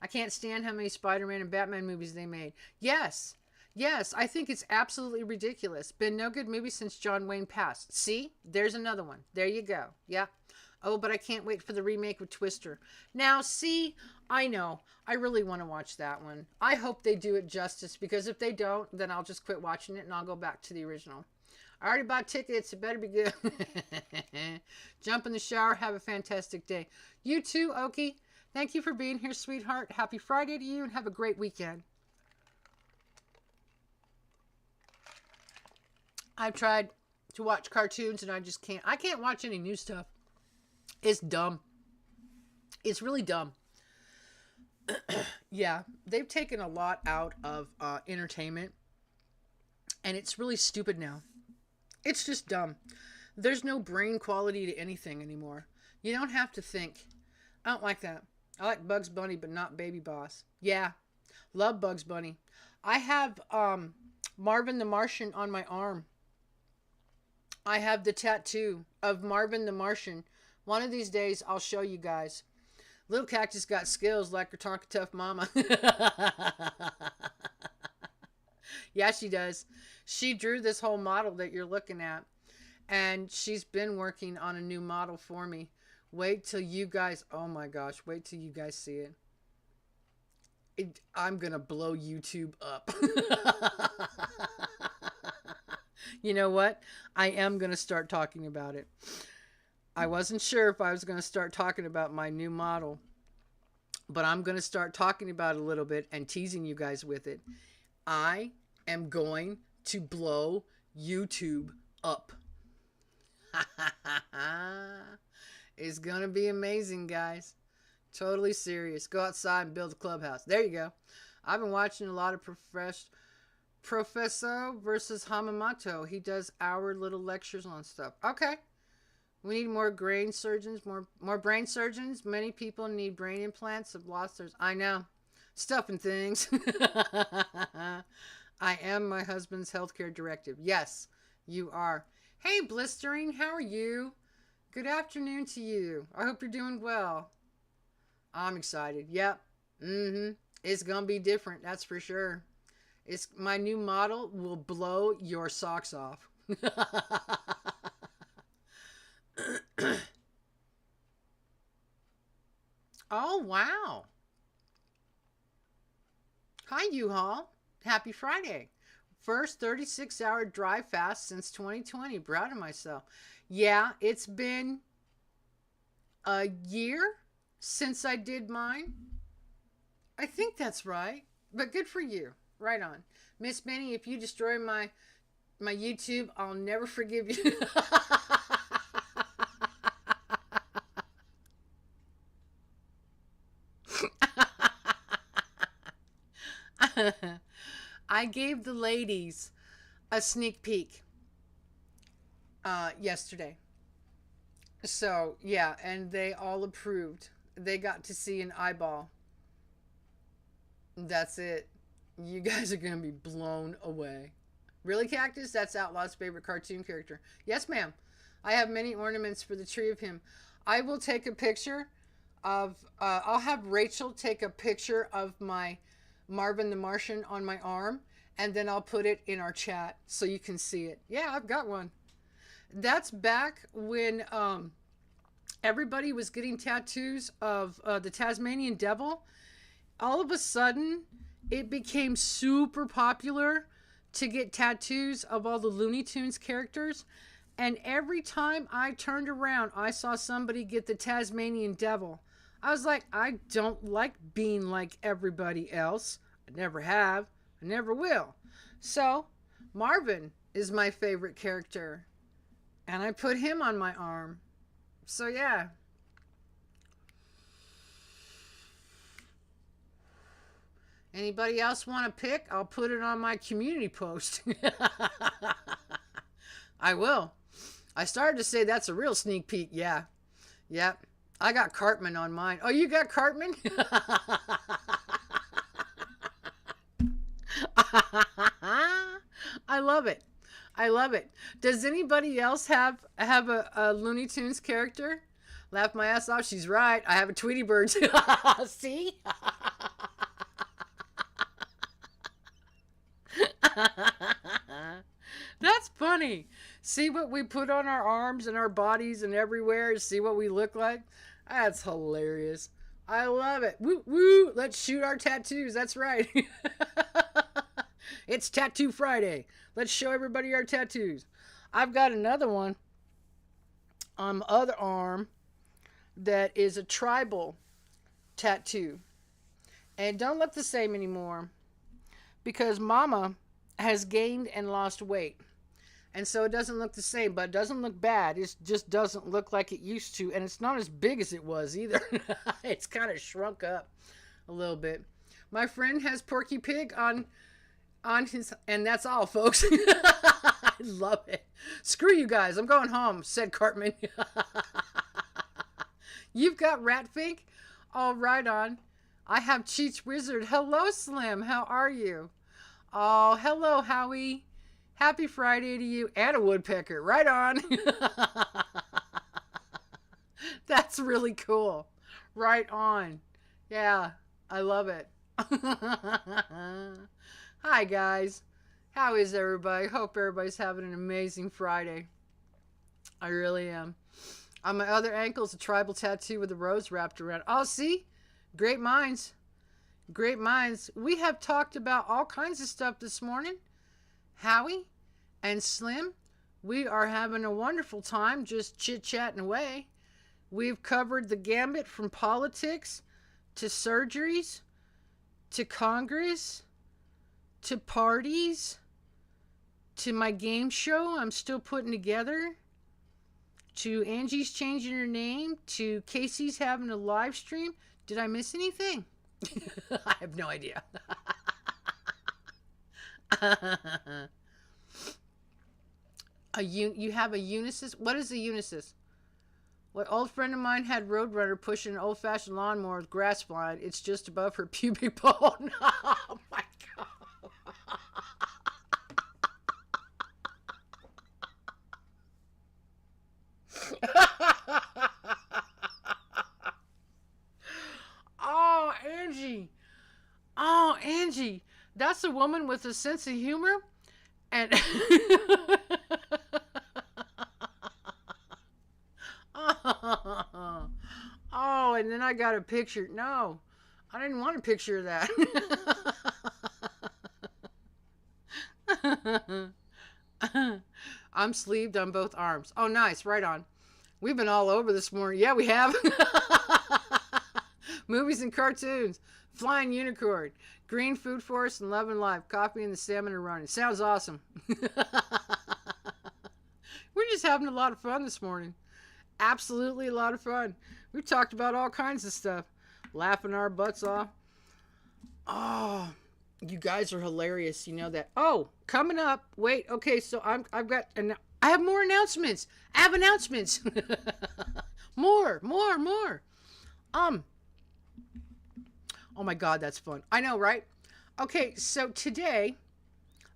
A: I can't stand how many Spider-Man and Batman movies they made. Yes. Yes, I think it's absolutely ridiculous. Been no good movie since John Wayne passed. See? There's another one. There you go. Yeah. Oh, but I can't wait for the remake with Twister. Now, see, I know. I really want to watch that one. I hope they do it justice, because if they don't, then I'll just quit watching it and I'll go back to the original. I already bought tickets. It better be good. Jump in the shower. Have a fantastic day. You too, Okie. Thank you for being here, sweetheart. Happy Friday to you and have a great weekend. I've tried to watch cartoons and I just can't. I can't watch any new stuff. It's dumb. It's really dumb. Yeah, they've taken a lot out of entertainment, and it's really stupid now. It's just dumb. There's no brain quality to anything anymore. You don't have to think. I don't like that. I like Bugs Bunny, but not Baby Boss. Yeah, love Bugs Bunny. I have Marvin the Martian on my arm. I have the tattoo of Marvin the Martian. One of these days, I'll show you guys. Little Cactus got skills like her Tonka Tough mama. Yeah, she does. She drew this whole model that you're looking at. And she's been working on a new model for me. Wait till you guys... Oh my gosh. Wait till you guys see it. I'm going to blow YouTube up. You know what? I am going to start talking about it. I wasn't sure if I was going to start talking about my new model, but I'm going to start talking about it a little bit and teasing you guys with it. I am going to blow YouTube up. It's going to be amazing, guys. Totally serious. Go outside and build a clubhouse. There you go. I've been watching a lot of Professor versus Hamamoto. He does our little lectures on stuff. Okay. We need more brain surgeons, more brain surgeons. Many people need brain implants, have lost theirs. I know. Stuff and things. I am my husband's healthcare directive. Yes, you are. Hey, Blistering, how are you? Good afternoon to you. I hope you're doing well. I'm excited. Yep. It's going to be different, that's for sure. My new model will blow your socks off. Oh, wow. Hi, U-Haul. Happy Friday. First 36-hour drive fast since 2020. Proud of myself. Yeah, it's been a year since I did mine. I think that's right. But good for you. Right on. Miss Minnie, if you destroy my YouTube, I'll never forgive you. I gave the ladies a sneak peek yesterday. So, yeah, and they all approved. They got to see an eyeball. That's it. You guys are going to be blown away. Really, Cactus? That's Outlaw's favorite cartoon character. Yes, ma'am. I have many ornaments for the tree of him. I will take a picture of... I'll have Rachel take a picture of my Marvin the Martian on my arm, and then I'll put it in our chat so you can see it. Yeah, I've got one. That's back when everybody was getting tattoos of the Tasmanian Devil. All of a sudden, it became super popular to get tattoos of all the Looney Tunes characters. And every time I turned around, I saw somebody get the Tasmanian Devil. I was like, I don't like being like everybody else. I never have. I never will. So, Marvin is my favorite character. And I put him on my arm. So, yeah. Anybody else want to pick? I'll put it on my community post. I will. I started to say that's a real sneak peek. Yeah. Yep. I got Cartman on mine. Oh, you got Cartman? I love it. I love it. Does anybody else have a Looney Tunes character? Laugh my ass off. She's right. I have a Tweety Bird. See? That's funny. See what we put on our arms and our bodies and everywhere. See what we look like. That's hilarious. I love it. Woo woo. Let's shoot our tattoos. That's right. It's Tattoo Friday. Let's show everybody our tattoos. I've got another one on the other arm that is a tribal tattoo. And don't look the same anymore because Mama has gained and lost weight. And so it doesn't look the same, but it doesn't look bad. It just doesn't look like it used to. And it's not as big as it was either. It's kind of shrunk up a little bit. My friend has Porky Pig on his, and that's all, folks. I love it. Screw you guys. I'm going home, said Cartman. You've got Ratfink? Oh, right on. I have Cheech Wizard. Hello, Slim. How are you? Oh, hello, Howie. Happy Friday to you. And a woodpecker. Right on. That's really cool. Right on. Yeah, I love it. Hi, guys. How is everybody? Hope everybody's having an amazing Friday. I really am. On my other ankle is a tribal tattoo with a rose wrapped around. Oh, see? Great minds. Great minds. We have talked about all kinds of stuff this morning. Howie and Slim, we are having a wonderful time just chit-chatting away. We've covered the gambit from politics to surgeries to Congress to parties to my game show I'm still putting together to Angie's changing her name to Casey's having a live stream. Did I miss anything? I have no idea. You have a Unisys? What is a Unisys? What old friend of mine had Roadrunner pushing an old-fashioned lawnmower with grass blind. It's just above her pubic bone. Oh my god. Oh, Angie. Oh, Angie. That's a woman with a sense of humor. And oh, and then I got a picture. No, I didn't want a picture of that. I'm sleeved on both arms. Oh, nice. Right on. We've been all over this morning. Yeah, we have. Movies and cartoons. Flying unicorn. Green food forest and love and life. Coffee and the salmon are running. Sounds awesome. We're just having a lot of fun this morning. Absolutely a lot of fun. We've talked about all kinds of stuff. Laughing our butts off. Oh, you guys are hilarious. You know that. Oh, coming up. Wait. Okay, so I've got I have more announcements. I have announcements. More. Oh my God, that's fun. I know, right? Okay, so today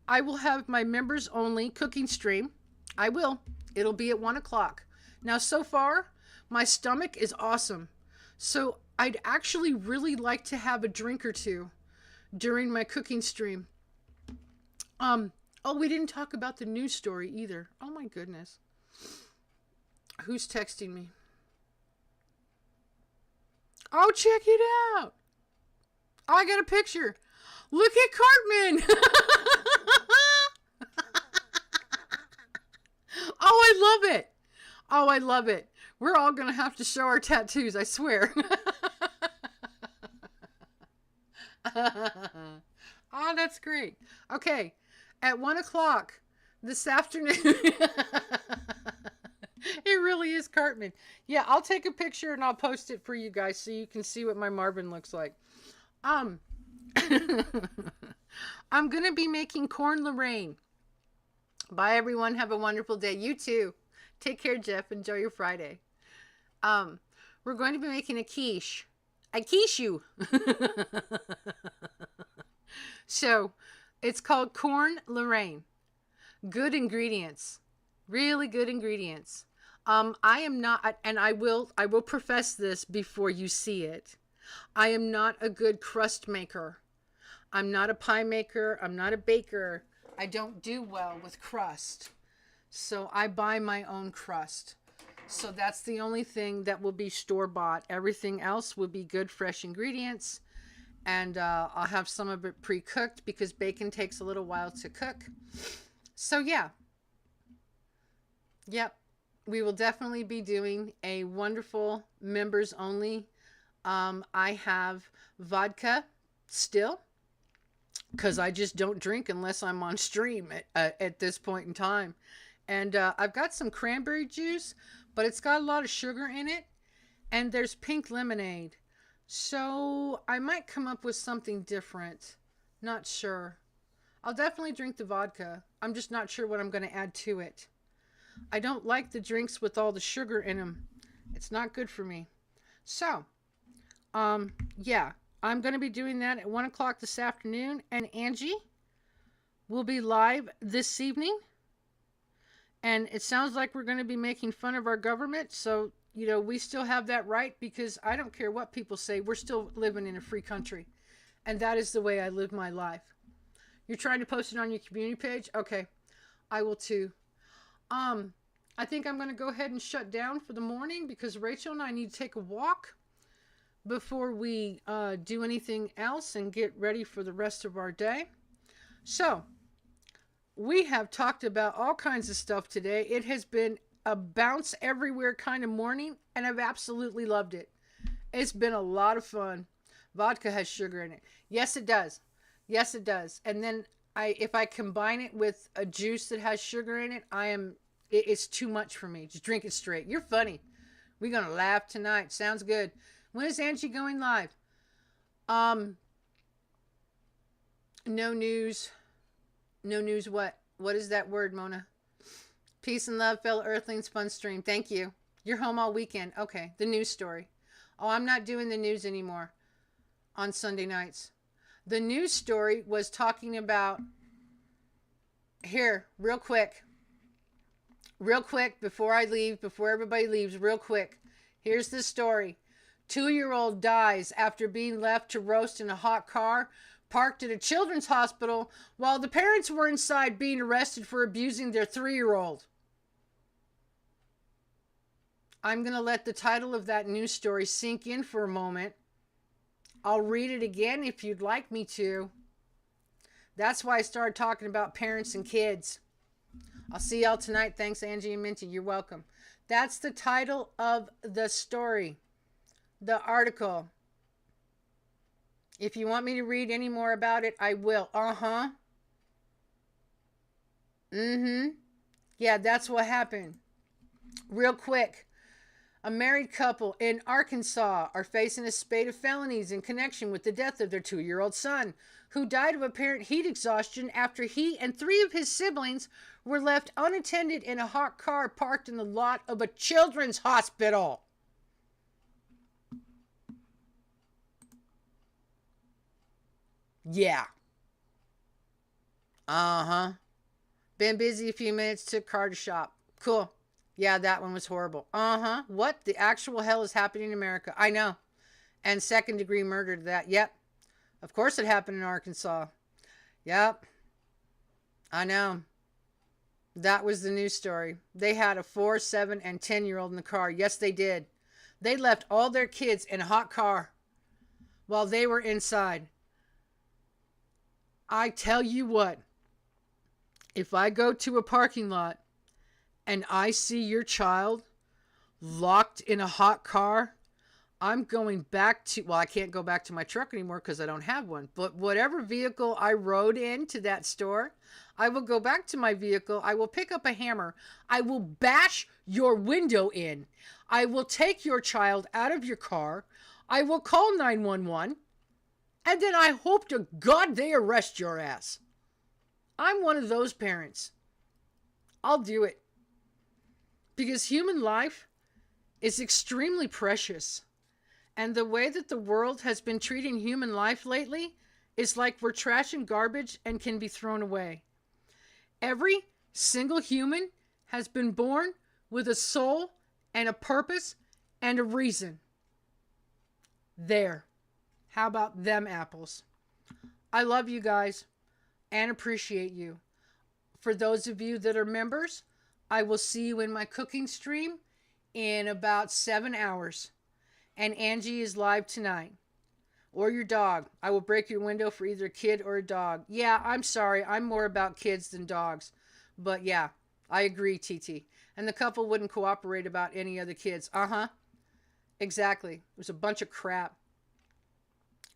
A: I will have my members only cooking stream. I will. It'll be at 1 o'clock. Now, so far, my stomach is awesome. So I'd actually really like to have a drink or two during my cooking stream. Oh, we didn't talk about the news story either. Oh my goodness. Who's texting me? Oh, check it out. Oh, I got a picture. Look at Cartman. Oh, I love it. Oh, I love it. We're all going to have to show our tattoos, I swear. Oh, that's great. Okay, at 1 o'clock this afternoon. It really is Cartman. Yeah, I'll take a picture and I'll post it for you guys so you can see what my Marvin looks like. I'm going to be making corn Lorraine. Bye, everyone. Have a wonderful day. You too. Take care, Jeff. Enjoy your Friday. We're going to be making a quiche. I quiche you. So, it's called corn Lorraine. Good ingredients. Really good ingredients. I am not, and I will profess this before you see it. I am not a good crust maker. I'm not a pie maker. I'm not a baker. I don't do well with crust. So I buy my own crust. So that's the only thing that will be store-bought. Everything else will be good, fresh ingredients. And I'll have some of it pre-cooked because bacon takes a little while to cook. So yeah. Yep. We will definitely be doing a wonderful members only. I have vodka still because I just don't drink unless I'm on stream at this point in time. And I've got some cranberry juice, but it's got a lot of sugar in it. And there's pink lemonade. So I might come up with something different. Not sure. I'll definitely drink the vodka. I'm just not sure what I'm going to add to it. I don't like the drinks with all the sugar in them. It's not good for me. So, yeah, I'm going to be doing that at 1 o'clock this afternoon. And Angie will be live this evening. And it sounds like we're going to be making fun of our government. So, you know, we still have that right because I don't care what people say. We're still living in a free country. And that is the way I live my life. You're trying to post it on your community page? Okay, I will too. I think I'm going to go ahead and shut down for the morning because Rachel and I need to take a walk before we do anything else and get ready for the rest of our day. So, we have talked about all kinds of stuff today. It has been a bounce everywhere kind of morning, and I've absolutely loved it. It's been a lot of fun. Vodka has sugar in it. Yes, it does. Yes, it does. And then if I combine it with a juice that has sugar in it, it's too much for me. Just drink it straight. You're funny. We're going to laugh tonight. Sounds good. When is Angie going live? No news. No news what? What is that word, Mona? Peace and love, fellow Earthlings. Fun stream. Thank you. You're home all weekend. Okay. The news story. Oh, I'm not doing the news anymore on Sunday nights. The news story was talking about, here, real quick, before I leave, before everybody leaves, real quick. Here's the story. 2-year-old dies after being left to roast in a hot car parked at a children's hospital while the parents were inside being arrested for abusing their 3-year-old. I'm going to let the title of that news story sink in for a moment. I'll read it again if you'd like me to. That's why I started talking about parents and kids. I'll see y'all tonight. Thanks, Angie and Minty. You're welcome. That's the title of the story, the article. If you want me to read any more about it, I will. Yeah, that's what happened. Real quick. A married couple in Arkansas are facing a spate of felonies in connection with the death of their 2-year-old son, who died of apparent heat exhaustion after he and 3 of his siblings were left unattended in a hot car parked in the lot of a children's hospital. Yeah. Been busy a few minutes, took car to shop. Cool. Yeah, that one was horrible. What the actual hell is happening in America? I know. And second-degree murder to that. Yep. Of course it happened in Arkansas. Yep. I know. That was the news story. They had a 4, 7, and 10-year-old in the car. Yes, they did. They left all their kids in a hot car while they were inside. I tell you what. If I go to a parking lot and I see your child locked in a hot car, I'm going back to, well, I can't go back to my truck anymore because I don't have one. But whatever vehicle I rode into that store, I will go back to my vehicle. I will pick up a hammer. I will bash your window in. I will take your child out of your car. I will call 911. And then I hope to God they arrest your ass. I'm one of those parents. I'll do it. Because human life is extremely precious. And the way that the world has been treating human life lately is like we're trash and garbage and can be thrown away. Every single human has been born with a soul and a purpose and a reason. There. How about them apples? I love you guys and appreciate you. for those of you that are members, I will see you in my cooking stream in about 7 hours. And Angie is live tonight. Or your dog. I will break your window for either a kid or a dog. Yeah, I'm sorry. I'm more about kids than dogs. But yeah, I agree, TT. And the couple wouldn't cooperate about any other kids. Uh-huh. Exactly. It was a bunch of crap.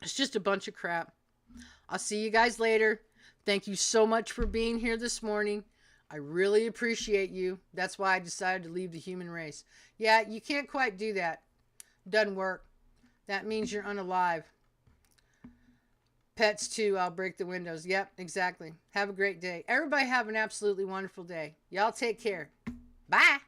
A: It's just a bunch of crap. I'll see you guys later. Thank you so much for being here this morning. I really appreciate you. That's why I decided to leave the human race. Yeah, you can't quite do that. Doesn't work. That means you're unalive. Pets too, I'll break the windows. Yep, exactly. Have a great day. Everybody have an absolutely wonderful day. Y'all take care. Bye.